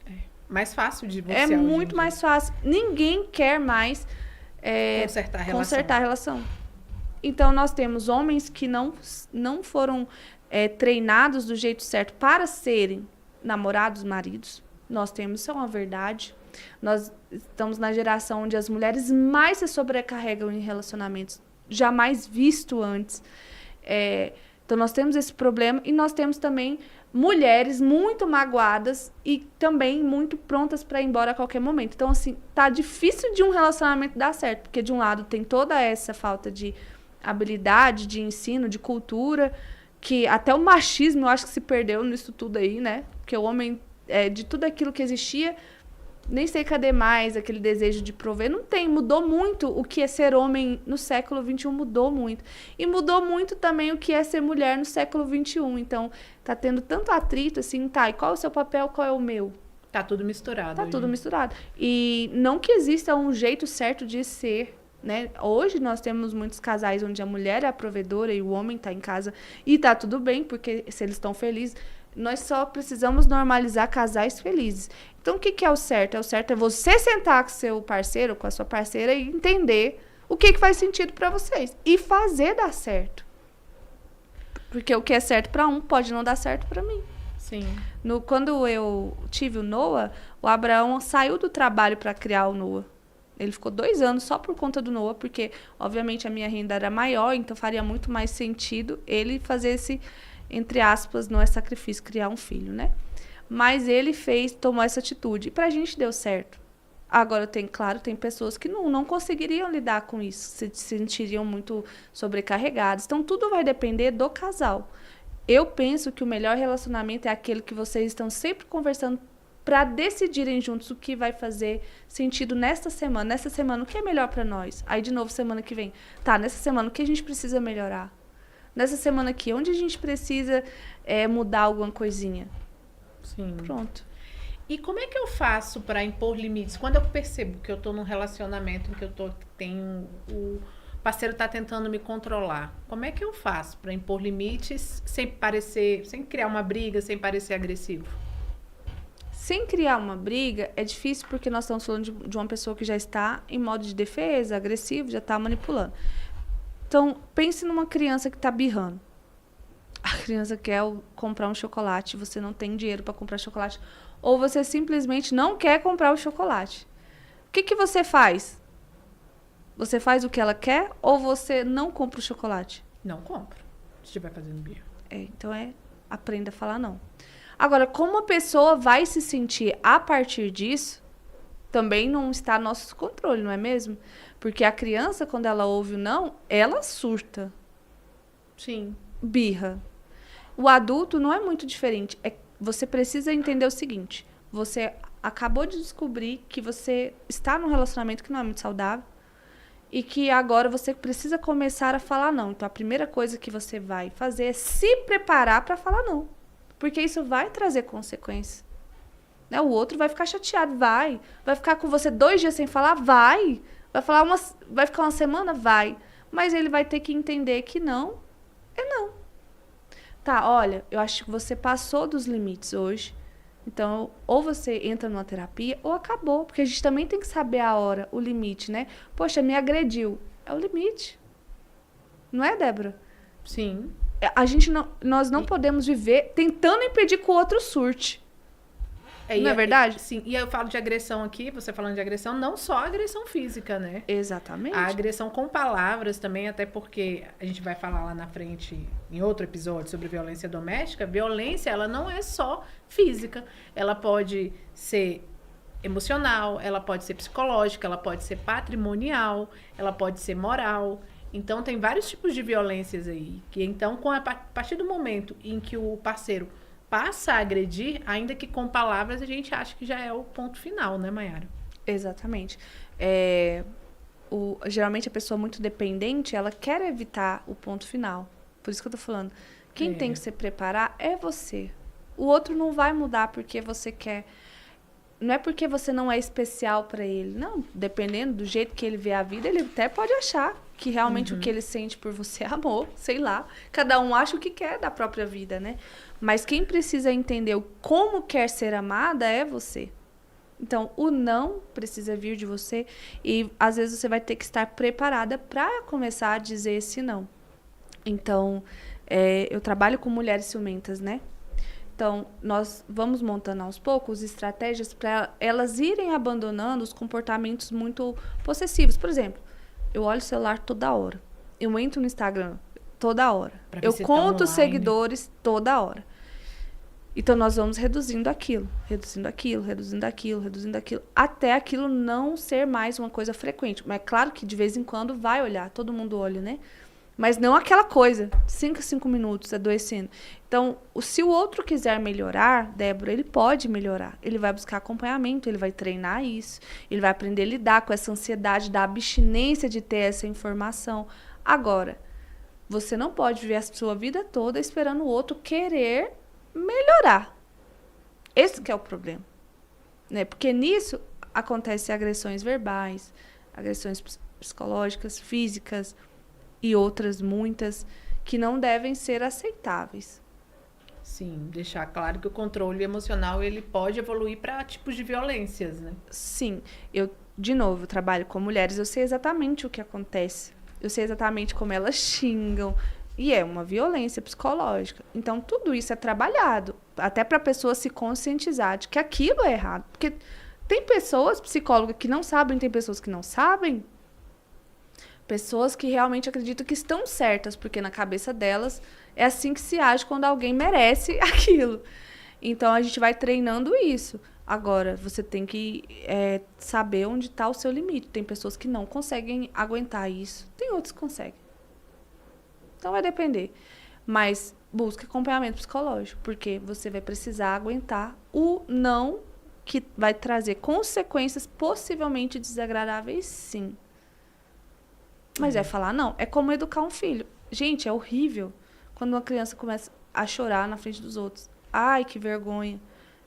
É mais fácil de divorciar. É muito mais fácil. Ninguém quer mais consertar a relação. Então, nós temos homens que não foram treinados do jeito certo para serem namorados, maridos. Nós temos, isso é uma verdade. Nós estamos na geração onde as mulheres mais se sobrecarregam em relacionamentos, jamais visto antes. Então, nós temos esse problema e nós temos também mulheres muito magoadas e também muito prontas para ir embora a qualquer momento. Então, assim, tá difícil de um relacionamento dar certo, porque de um lado tem toda essa falta de habilidade, de ensino, de cultura, que até o machismo eu acho que se perdeu nisso tudo aí, né? Porque o homem, de tudo aquilo que existia, nem sei cadê mais aquele desejo de prover. Não tem, mudou muito o que é ser homem no século XXI, mudou muito. E mudou muito também o que é ser mulher no século XXI. Então, tá tendo tanto atrito, assim, tá, e qual é o seu papel, qual é o meu? Tá tudo misturado. Tá tudo misturado. E não que exista um jeito certo de ser, né? Hoje nós temos muitos casais onde a mulher é a provedora e o homem está em casa e tá tudo bem, porque se eles estão felizes, nós só precisamos normalizar casais felizes. Então, o que é o certo? O certo é você sentar com seu parceiro, com a sua parceira e entender o que faz sentido para vocês e fazer dar certo. Porque o que é certo para um pode não dar certo para mim. Sim. Quando eu tive o Noah, o Abraão saiu do trabalho para criar o Noah. Ele ficou 2 anos só por conta do Noah, porque, obviamente, a minha renda era maior, então faria muito mais sentido ele fazer esse, entre aspas, não é sacrifício, criar um filho, né? Mas ele tomou essa atitude. E pra gente deu certo. Agora, tem pessoas que não conseguiriam lidar com isso, se sentiriam muito sobrecarregadas. Então, tudo vai depender do casal. Eu penso que o melhor relacionamento é aquele que vocês estão sempre conversando para decidirem juntos o que vai fazer sentido nesta semana. Nessa semana, o que é melhor para nós? Aí, de novo, semana que vem. Tá, nessa semana, o que a gente precisa melhorar? Nessa semana aqui, onde a gente precisa mudar alguma coisinha? Sim. Pronto. E como é que eu faço para impor limites? Quando eu percebo que eu tô num relacionamento em que o parceiro tá tentando me controlar, como é que eu faço para impor limites sem criar uma briga, sem parecer agressivo? Sem criar uma briga, é difícil porque nós estamos falando de uma pessoa que já está em modo de defesa, agressivo, já está manipulando. Então, pense numa criança que está birrando. A criança quer comprar um chocolate, você não tem dinheiro para comprar chocolate, ou você simplesmente não quer comprar o chocolate. O que você faz? Você faz o que ela quer ou você não compra o chocolate? Não compro, se estiver fazendo birra. Então Aprenda a falar não. Agora, como a pessoa vai se sentir a partir disso, também não está no nosso controle, não é mesmo? Porque a criança, quando ela ouve o não, ela surta. Sim. Birra. O adulto não é muito diferente. Você precisa entender o seguinte. Você acabou de descobrir que você está num relacionamento que não é muito saudável e que agora você precisa começar a falar não. Então, a primeira coisa que você vai fazer é se preparar para falar não. Porque isso vai trazer consequências. Né? O outro vai ficar chateado, vai ficar com você 2 dias sem falar, vai ficar uma semana, vai, mas ele vai ter que entender que não é não. Tá, olha, eu acho que você passou dos limites hoje, então ou você entra numa terapia ou acabou, porque a gente também tem que saber a hora, o limite, né? Poxa, me agrediu, é o limite, não é, Débora? Sim. Nós não podemos viver tentando impedir que o outro surte. Não é verdade? Sim. E eu falo de agressão aqui, você falando de agressão, não só agressão física, né? Exatamente. A agressão com palavras também, até porque a gente vai falar lá na frente, em outro episódio, sobre violência doméstica. Violência, ela não é só física. Ela pode ser emocional, ela pode ser psicológica, ela pode ser patrimonial, ela pode ser moral. Então, tem vários tipos de violências aí. Que então, a partir do momento em que o parceiro passa a agredir, ainda que com palavras, a gente acha que já é o ponto final, né, Mayara? Exatamente. Geralmente a pessoa muito dependente, ela quer evitar o ponto final. Por isso que eu tô falando. Quem tem que se preparar é você. O outro não vai mudar porque você quer. Não é porque você não é especial para ele. Não, dependendo do jeito que ele vê a vida, ele até pode achar que realmente o que ele sente por você é amor, sei lá. Cada um acha o que quer da própria vida, né? Mas quem precisa entender como quer ser amada é você. Então, o não precisa vir de você e, às vezes, você vai ter que estar preparada para começar a dizer esse não. Então, eu trabalho com mulheres ciumentas, né? Então, nós vamos montando aos poucos estratégias para elas irem abandonando os comportamentos muito possessivos. Por exemplo, eu olho o celular toda hora. Eu entro no Instagram toda hora. Eu conto os seguidores toda hora. Então, nós vamos reduzindo aquilo, até aquilo não ser mais uma coisa frequente. Mas é claro que, de vez em quando, vai olhar. Todo mundo olha, né? Mas não aquela coisa, 5 minutos, adoecendo. Então, se o outro quiser melhorar, Débora, ele pode melhorar. Ele vai buscar acompanhamento, ele vai treinar isso, ele vai aprender a lidar com essa ansiedade, da abstinência de ter essa informação. Agora, você não pode viver a sua vida toda esperando o outro querer melhorar. Esse que é o problema. Né? Porque nisso acontecem agressões verbais, agressões psicológicas, físicas, e outras muitas que não devem ser aceitáveis. Sim, deixar claro que o controle emocional ele pode evoluir para tipos de violências, né? Sim, de novo, trabalho com mulheres, eu sei exatamente o que acontece. Eu sei exatamente como elas xingam. E é uma violência psicológica. Então, tudo isso é trabalhado, até para a pessoa se conscientizar de que aquilo é errado. Porque tem pessoas, psicólogas, que não sabem, tem pessoas que não sabem. Pessoas que realmente acreditam que estão certas, porque na cabeça delas é assim que se age quando alguém merece aquilo. Então, a gente vai treinando isso. Agora, você tem que saber onde está o seu limite. Tem pessoas que não conseguem aguentar isso. Tem outros que conseguem. Então, vai depender. Mas busque acompanhamento psicológico, porque você vai precisar aguentar o não, que vai trazer consequências possivelmente desagradáveis, sim. Mas falar não. É como educar um filho. Gente, é horrível quando uma criança começa a chorar na frente dos outros. Ai, que vergonha.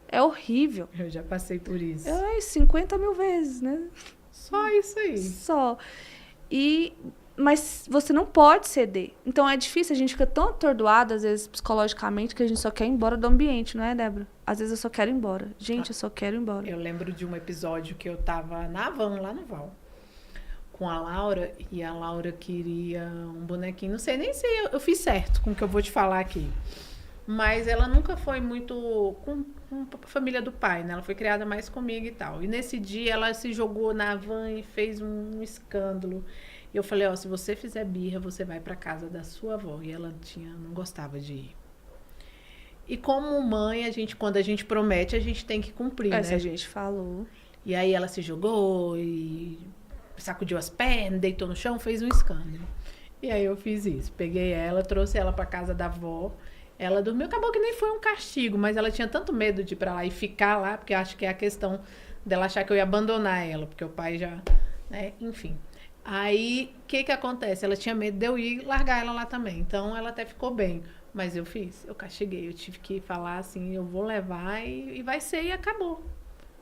É horrível. Eu já passei por isso. 50 mil vezes, né? Só isso aí. Só. Mas você não pode ceder. Então, é difícil. A gente fica tão atordoado, às vezes, psicologicamente, que a gente só quer ir embora do ambiente, não é, Débora? Às vezes eu só quero ir embora. Gente, eu só quero ir embora. Eu lembro de um episódio que eu tava na van, lá no Val, com a Laura, e a Laura queria um bonequinho. Não sei nem se eu fiz certo com o que eu vou te falar aqui. Mas ela nunca foi muito com a família do pai, né? Ela foi criada mais comigo e tal. E nesse dia ela se jogou na van e fez um escândalo. E eu falei, se você fizer birra, você vai pra casa da sua avó. E ela não gostava de ir. E como mãe, quando a gente promete, a gente tem que cumprir, Essa né? a gente falou. E aí ela se jogou e sacudiu as pernas, deitou no chão, fez um escândalo. E aí eu fiz isso. Peguei ela, trouxe ela pra casa da avó. Ela dormiu, acabou que nem foi um castigo, mas ela tinha tanto medo de ir pra lá e ficar lá, porque acho que é a questão dela achar que eu ia abandonar ela, porque o pai já, né, enfim. Aí, o que que acontece? Ela tinha medo de eu ir largar ela lá também. Então, ela até ficou bem. Mas eu fiz, eu castiguei. Eu tive que falar assim, eu vou levar e vai ser e acabou.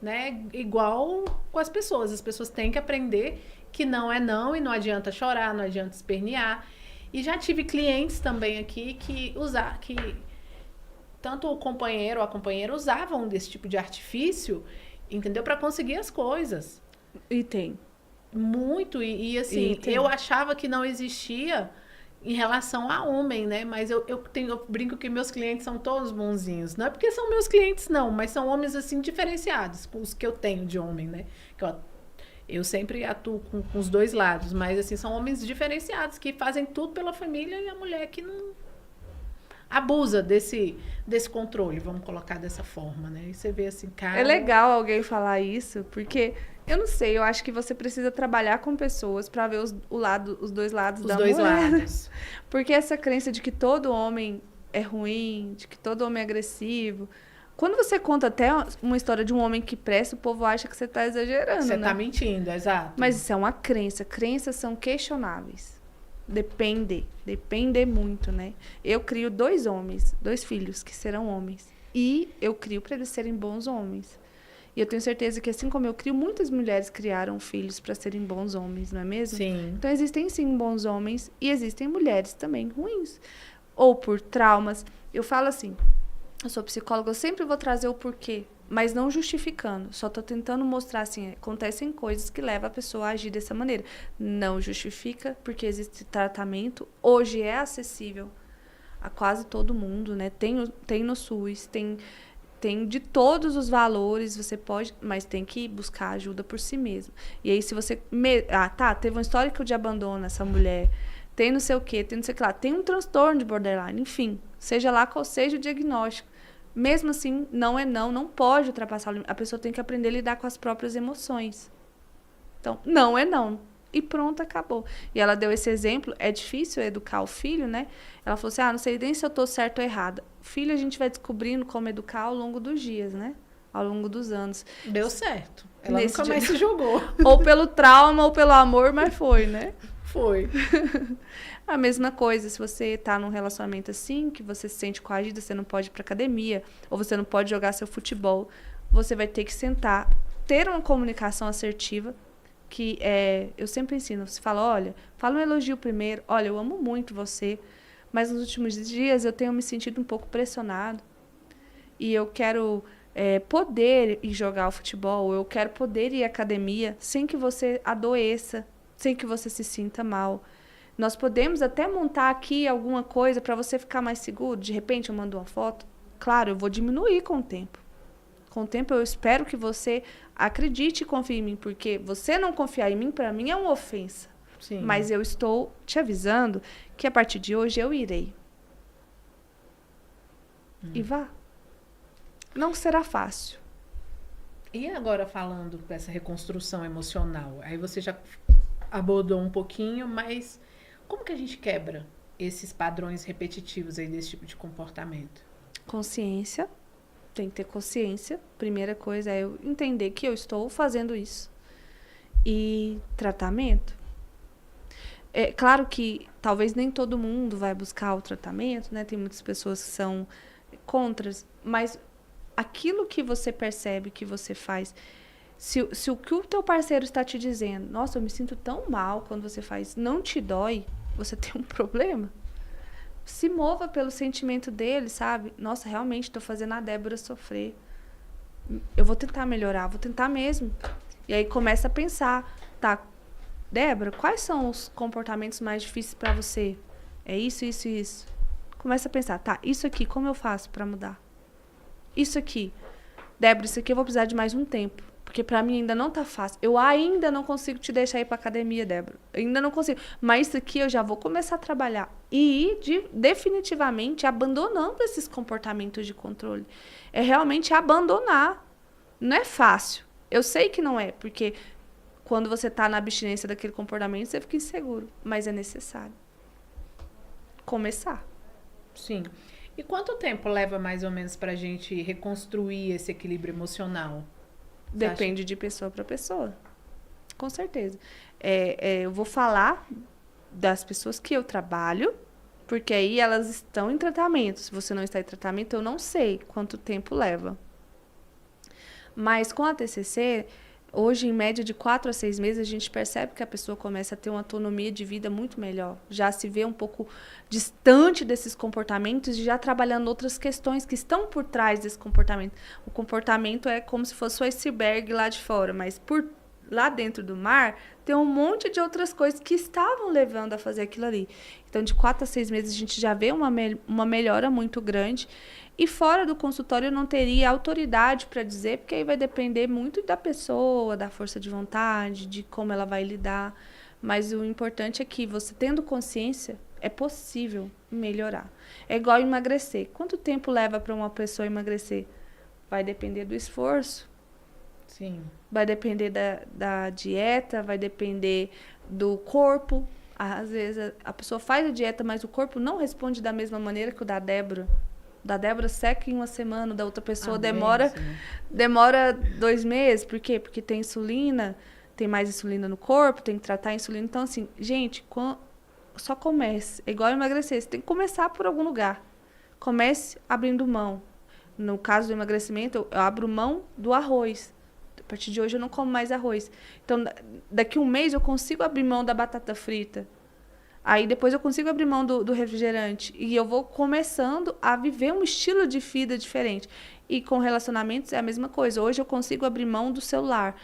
Né? Igual com as pessoas. As pessoas têm que aprender que não é não e não adianta chorar, não adianta espernear. E já tive clientes também aqui que tanto o companheiro ou a companheira usavam desse tipo de artifício, entendeu? Para conseguir as coisas. E tem. Muito. E assim, eu achava que não existia em relação a homem, né? Mas eu brinco que meus clientes são todos bonzinhos. Não é porque são meus clientes, não, mas são homens, assim, diferenciados, com os que eu tenho de homem, né? Que eu sempre atuo com os dois lados, mas, assim, são homens diferenciados, que fazem tudo pela família e a mulher que não abusa desse controle, vamos colocar dessa forma, né? E você vê assim, cara... É legal alguém falar isso, porque... Eu não sei, eu acho que você precisa trabalhar com pessoas para ver os dois lados da moeda. Os dois lados. Porque essa crença de que todo homem é ruim, de que todo homem é agressivo. Quando você conta até uma história de um homem que presta, o povo acha que você está exagerando, Você né? está mentindo, exato. Mas isso é uma crença. Crenças são questionáveis. Depende muito, né? Eu crio 2 homens, 2 filhos que serão homens. E eu crio para eles serem bons homens. E eu tenho certeza que, assim como eu crio, muitas mulheres criaram filhos para serem bons homens, não é mesmo? Sim. Então, existem, sim, bons homens e existem mulheres também ruins. Ou por traumas. Eu falo assim, eu sou psicóloga, eu sempre vou trazer o porquê, mas não justificando. Só estou tentando mostrar, assim, acontecem coisas que levam a pessoa a agir dessa maneira. Não justifica, porque existe tratamento. Hoje é acessível a quase todo mundo, né? Tem no SUS, tem de todos os valores, você pode, mas tem que buscar ajuda por si mesmo. E aí, se você... teve um histórico de abandono essa mulher, tem não sei o quê, tem não sei o que lá, tem um transtorno de borderline, enfim, seja lá qual seja o diagnóstico. Mesmo assim, não pode ultrapassar o limite. A pessoa tem que aprender a lidar com as próprias emoções. Então, não é não. E pronto, acabou. E ela deu esse exemplo, é difícil educar o filho, né? Ela falou assim, não sei nem se eu tô certa ou errada. Filho, a gente vai descobrindo como educar ao longo dos dias, né? Ao longo dos anos. Deu certo. Ela nunca mais se jogou. Ou pelo trauma, ou pelo amor, mas foi, né? Foi. A mesma coisa, se você tá num relacionamento assim, que você se sente coagida, você não pode ir pra academia, ou você não pode jogar seu futebol, você vai ter que sentar, ter uma comunicação assertiva, que eu sempre ensino, você fala, olha, fala um elogio primeiro, olha, eu amo muito você, mas nos últimos dias eu tenho me sentido um pouco pressionado e eu quero poder ir jogar o futebol, eu quero poder ir à academia sem que você adoeça, sem que você se sinta mal. Nós podemos até montar aqui alguma coisa para você ficar mais seguro, de repente eu mando uma foto, claro, eu vou diminuir com o tempo. Com o tempo, eu espero que você acredite e confie em mim, porque você não confiar em mim, para mim, é uma ofensa. Sim. Mas eu estou te avisando que, a partir de hoje, eu irei. E vá. Não será fácil. E agora, falando dessa reconstrução emocional, aí você já abordou um pouquinho, mas como que a gente quebra esses padrões repetitivos aí desse tipo de comportamento? Consciência. Tem que ter consciência. Primeira coisa é eu entender que eu estou fazendo isso. E tratamento. É claro que talvez nem todo mundo vai buscar o tratamento, né? Tem muitas pessoas que são contras, mas aquilo que você percebe, que você faz, se o que o teu parceiro está te dizendo, nossa, eu me sinto tão mal quando você faz, não te dói, você tem um problema. Se mova pelo sentimento dele, sabe? Nossa, realmente estou fazendo a Débora sofrer. Eu vou tentar melhorar, vou tentar mesmo. E aí começa a pensar, tá, Débora, quais são os comportamentos mais difíceis para você? É isso, isso e isso. Começa a pensar, tá, isso aqui, como eu faço para mudar? Isso aqui, Débora, isso aqui eu vou precisar de mais um tempo. Porque pra mim ainda não tá fácil. Eu ainda não consigo te deixar ir pra academia, Débora. Eu ainda não consigo. Mas isso aqui eu já vou começar a trabalhar. E ir definitivamente abandonando esses comportamentos de controle. É realmente abandonar. Não é fácil. Eu sei que não é, porque quando você tá na abstinência daquele comportamento, você fica inseguro. Mas é necessário começar. Sim. E quanto tempo leva mais ou menos pra gente reconstruir esse equilíbrio emocional? Depende de pessoa para pessoa. Com certeza. Eu vou falar das pessoas que eu trabalho, porque aí elas estão em tratamento. Se você não está em tratamento, eu não sei quanto tempo leva. Mas com a TCC, hoje, em média de 4 a 6 meses, a gente percebe que a pessoa começa a ter uma autonomia de vida muito melhor. Já se vê um pouco distante desses comportamentos e já trabalhando outras questões que estão por trás desse comportamento. O comportamento é como se fosse o iceberg lá de fora, mas lá dentro do mar tem um monte de outras coisas que estavam levando a fazer aquilo ali. Então, de 4 a 6 meses, a gente já vê uma melhora muito grande. E fora do consultório eu não teria autoridade para dizer, porque aí vai depender muito da pessoa, da força de vontade, de como ela vai lidar. Mas o importante é que você tendo consciência, é possível melhorar. É igual emagrecer. Quanto tempo leva para uma pessoa emagrecer? Vai depender do esforço. Sim. Vai depender da dieta, vai depender do corpo. Às vezes a pessoa faz a dieta, mas o corpo não responde da mesma maneira que o da Débora. Da Débora seca em uma semana, da outra pessoa demora 2 meses. Por quê? Porque tem insulina, tem mais insulina no corpo, tem que tratar a insulina. Então, assim, gente, só comece. É igual emagrecer, você tem que começar por algum lugar. Comece abrindo mão. No caso do emagrecimento, eu abro mão do arroz. A partir de hoje eu não como mais arroz. Então, daqui a um mês eu consigo abrir mão da batata frita. Aí depois eu consigo abrir mão do refrigerante. E eu vou começando a viver um estilo de vida diferente. E com relacionamentos é a mesma coisa. Hoje eu consigo abrir mão do celular.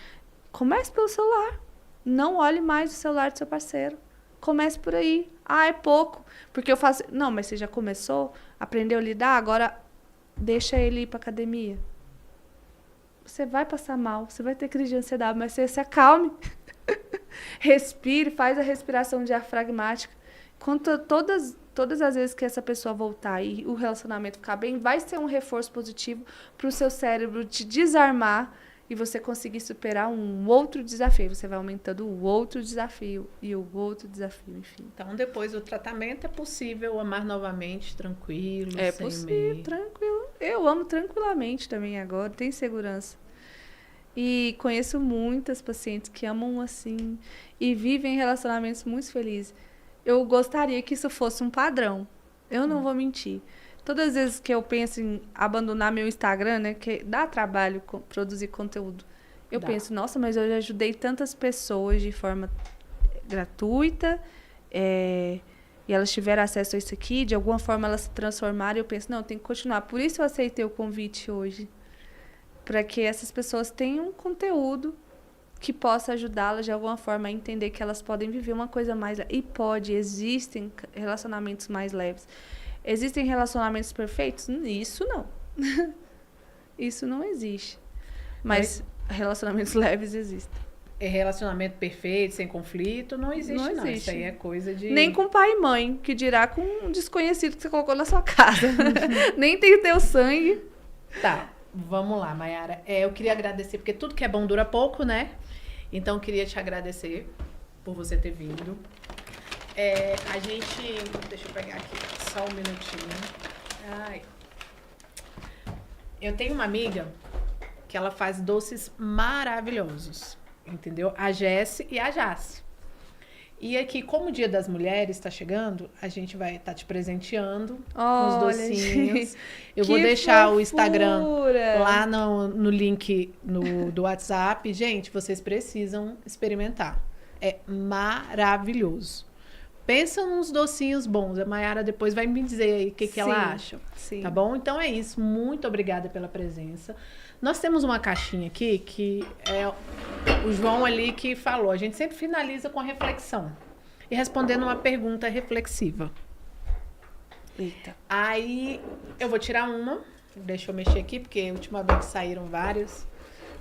Comece pelo celular. Não olhe mais o celular do seu parceiro. Comece por aí. Ah, é pouco. Porque eu faço... Não, mas você já começou? Aprendeu a lidar? Agora deixa ele ir pra academia. Você vai passar mal. Você vai ter crise de ansiedade, mas você se acalme. Respire, faz a respiração diafragmática. Quanto todas as vezes que essa pessoa voltar e o relacionamento ficar bem, vai ser um reforço positivo para o seu cérebro te desarmar e você conseguir superar um outro desafio. Você vai aumentando o outro desafio e o outro desafio, enfim. Então, depois do tratamento, é possível amar novamente, tranquilo, É sem possível, medo. tranquilo. Eu amo tranquilamente também agora, tenho segurança. E conheço muitas pacientes que amam assim e vivem relacionamentos muito felizes. Eu gostaria que isso fosse um padrão. Eu não vou mentir. Todas as vezes que eu penso em abandonar meu Instagram, né, que dá trabalho produzir conteúdo, eu penso, nossa, mas eu já ajudei tantas pessoas de forma gratuita, e elas tiveram acesso a isso aqui, de alguma forma elas se transformaram, e eu penso, não, eu tenho que continuar. Por isso eu aceitei o convite hoje. Para que essas pessoas tenham um conteúdo que possa ajudá-las de alguma forma a entender que elas podem viver uma coisa mais leve. E existem relacionamentos mais leves. Existem relacionamentos perfeitos? Isso não. Isso não existe. Mas relacionamentos leves existem. Relacionamento perfeito, sem conflito, não existe, não. Existe. Isso aí é coisa de... Nem com pai e mãe, que dirá com um desconhecido que você colocou na sua casa. Nem tem o teu sangue. Tá. Vamos lá, Mayara. Eu queria agradecer, porque tudo que é bom dura pouco, né? Então, eu queria te agradecer por você ter vindo. A gente... Deixa eu pegar aqui só um minutinho. Ai. Eu tenho uma amiga que ela faz doces maravilhosos, entendeu? A Jessi e a Jace. E aqui, como o Dia das Mulheres está chegando, a gente vai estar te presenteando com os docinhos. Eu vou deixar o Instagram lá no link do WhatsApp. Gente, vocês precisam experimentar. É maravilhoso. Pensa nos docinhos bons. A Mayara depois vai me dizer aí o que ela acha. Sim. Tá bom? Então é isso. Muito obrigada pela presença. Nós temos uma caixinha aqui que é o João ali que falou. A gente sempre finaliza com a reflexão e respondendo uma pergunta reflexiva. Eita. Aí eu vou tirar uma. Deixa eu mexer aqui, porque a última vez saíram várias.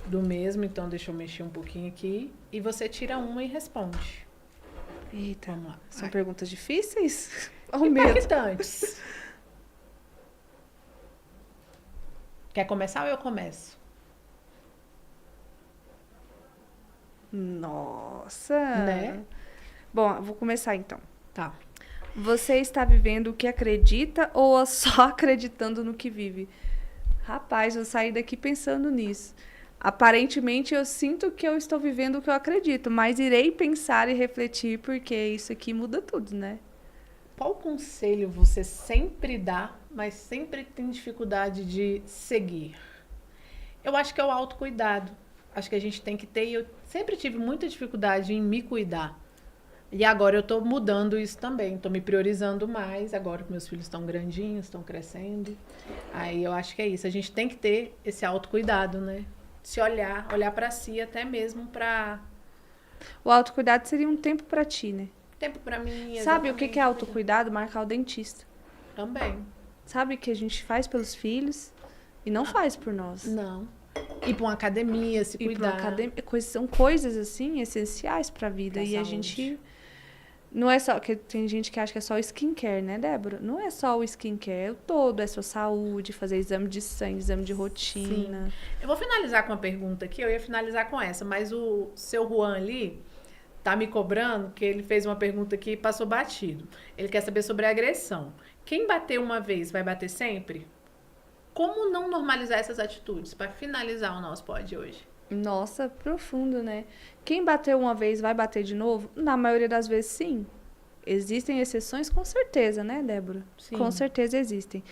do mesmo, então deixa eu mexer um pouquinho aqui. E você tira uma e responde. Eita, Vamos lá. são Vai. perguntas difíceis? Olha o medo. Impactantes. Quer começar ou eu começo? Nossa! Né? Bom, eu vou começar então. Tá. Você está vivendo o que acredita ou só acreditando no que vive? Rapaz, eu saí daqui pensando nisso. Aparentemente, eu sinto que eu estou vivendo o que eu acredito, mas irei pensar e refletir, porque isso aqui muda tudo, né? Qual conselho você sempre dá, mas sempre tem dificuldade de seguir? Eu acho que é o autocuidado. Acho que a gente tem que ter, e eu sempre tive muita dificuldade em me cuidar. E agora eu tô mudando isso também, tô me priorizando mais, agora que meus filhos estão grandinhos, estão crescendo. Aí eu acho que é isso, a gente tem que ter esse autocuidado, né? Se olhar pra si até mesmo pra O autocuidado seria um tempo pra ti, né? tempo pra mim. Sabe o que é exatamente, autocuidado? Marcar o dentista. Também. Sabe o que a gente faz pelos filhos e não faz por nós. Não. Ir pra uma academia, se E pra cuidar. academia, são coisas assim essenciais pra vida. Pra E a saúde. gente não é só que tem gente que acha que é só o skincare, né, Débora? Não é só o skincare, é o todo, é sua saúde, fazer exame de sangue, exame de rotina. Eu vou finalizar com uma pergunta aqui, eu ia finalizar com essa, mas o seu Juan ali tá me cobrando, que ele fez uma pergunta aqui e passou batido. Ele quer saber sobre a agressão. Quem bateu uma vez vai bater sempre? Como não normalizar essas atitudes? Para finalizar o nosso pod hoje. Nossa, profundo, né? Quem bateu uma vez vai bater de novo? Na maioria das vezes, sim. Existem exceções, com certeza, né, Débora? Sim. Com certeza existem.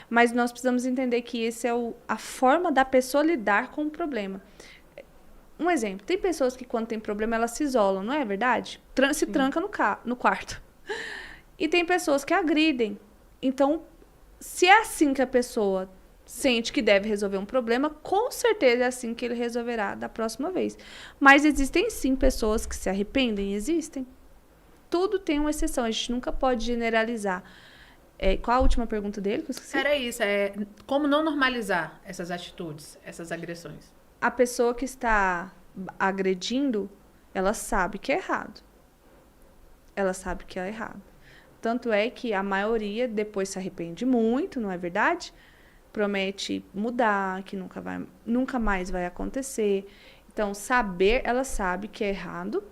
Mas nós precisamos entender que esse é a forma da pessoa lidar com o problema. Um exemplo, tem pessoas que quando tem problema elas se isolam, não é verdade? Se tranca no quarto. E tem pessoas que agridem. Então, se é assim que a pessoa sente que deve resolver um problema, com certeza é assim que ele resolverá da próxima vez. Mas existem sim pessoas que se arrependem, existem. Tudo tem uma exceção, a gente nunca pode generalizar. Qual a última pergunta dele que eu esqueci? Era isso, como não normalizar essas atitudes, essas agressões? A pessoa que está agredindo, ela sabe que é errado. Ela sabe que é errado. Tanto é que a maioria depois se arrepende muito, não é verdade? Promete mudar, que nunca mais vai acontecer. Então, ela sabe que é errado,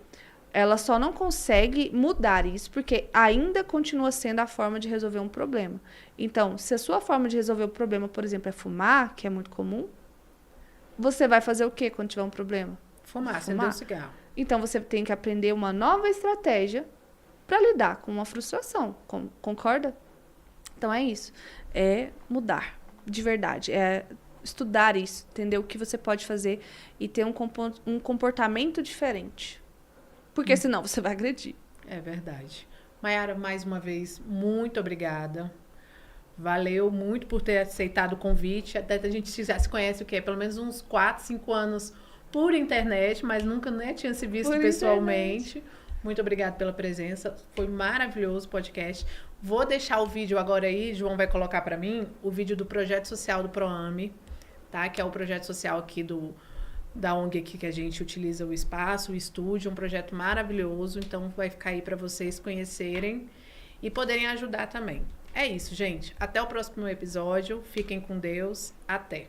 ela só não consegue mudar isso, porque ainda continua sendo a forma de resolver um problema. Então, se a sua forma de resolver o problema, por exemplo, é fumar, que é muito comum, você vai fazer o quê quando tiver um problema? Fumar, acender um cigarro. Então, você tem que aprender uma nova estratégia para lidar com uma frustração. Concorda? Então, é isso. É mudar. De verdade, é estudar isso, entender o que você pode fazer e ter um comportamento diferente. Porque senão você vai agredir. É verdade. Mayara, mais uma vez, muito obrigada. Valeu muito por ter aceitado o convite. Até a gente já se conhece o quê? Pelo menos uns 4, 5 anos por internet, mas nunca tinha se visto pessoalmente. Muito obrigada pela presença. Foi maravilhoso o podcast. Vou deixar o vídeo agora aí, João vai colocar para mim, o vídeo do projeto social do PROAME, tá? Que é o projeto social aqui da ONG aqui que a gente utiliza o espaço, o estúdio, um projeto maravilhoso. Então vai ficar aí para vocês conhecerem e poderem ajudar também. É isso, gente. Até o próximo episódio. Fiquem com Deus. Até.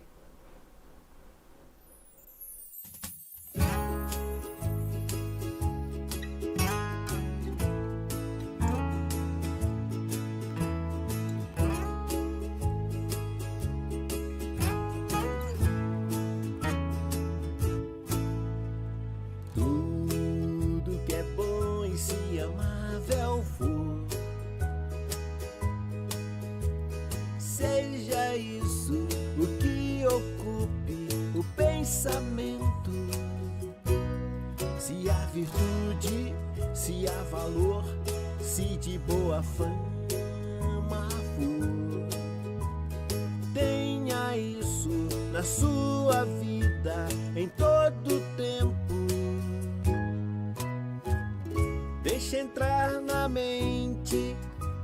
Tudo que é bom e se amável for, seja isso o que ocupe o pensamento. Se há virtude, se há valor, se de boa fama for, tenha isso na sua vida em todo tempo. Deixa entrar na mente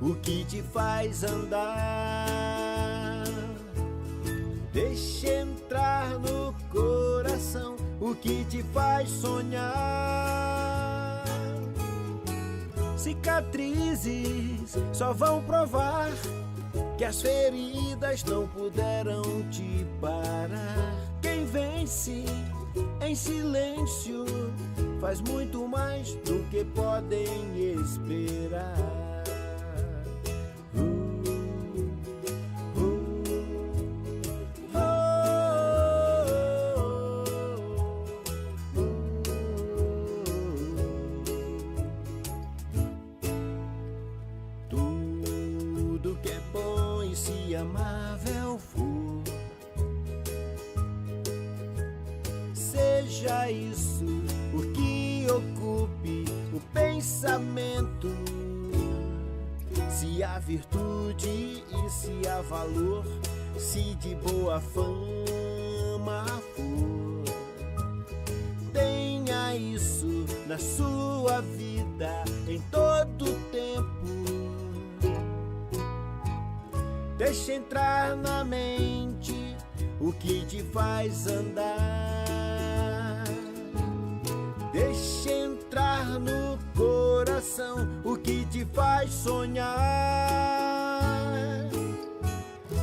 o que te faz andar. Deixa entrar no coração o que te faz sonhar. Cicatrizes só vão provar que as feridas não puderam te parar. Quem vence em silêncio faz muito mais do que podem esperar. Tudo que é bom e se amável for, seja isso o que ocupe o pensamento. Se há virtude e se há valor, se de boa fama for, tenha isso na sua vida em todo tempo. Deixa entrar na mente o que te faz andar. Deixa entrar no coração o que te faz sonhar.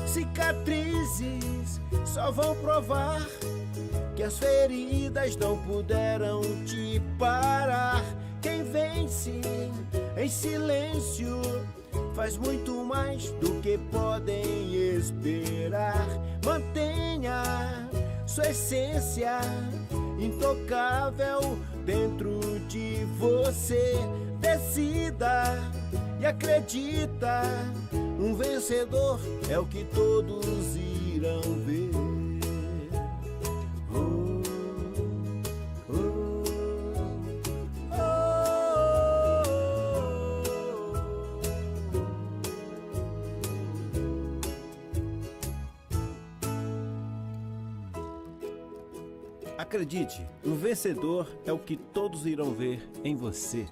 Cicatrizes só vão provar que as feridas não puderam te parar. Quem vence em silêncio faz muito mais do que podem esperar. Mantenha sua essência intocável dentro de você. Decida e acredita, um vencedor é o que todos irão ver. Acredite, o vencedor é o que todos irão ver em você.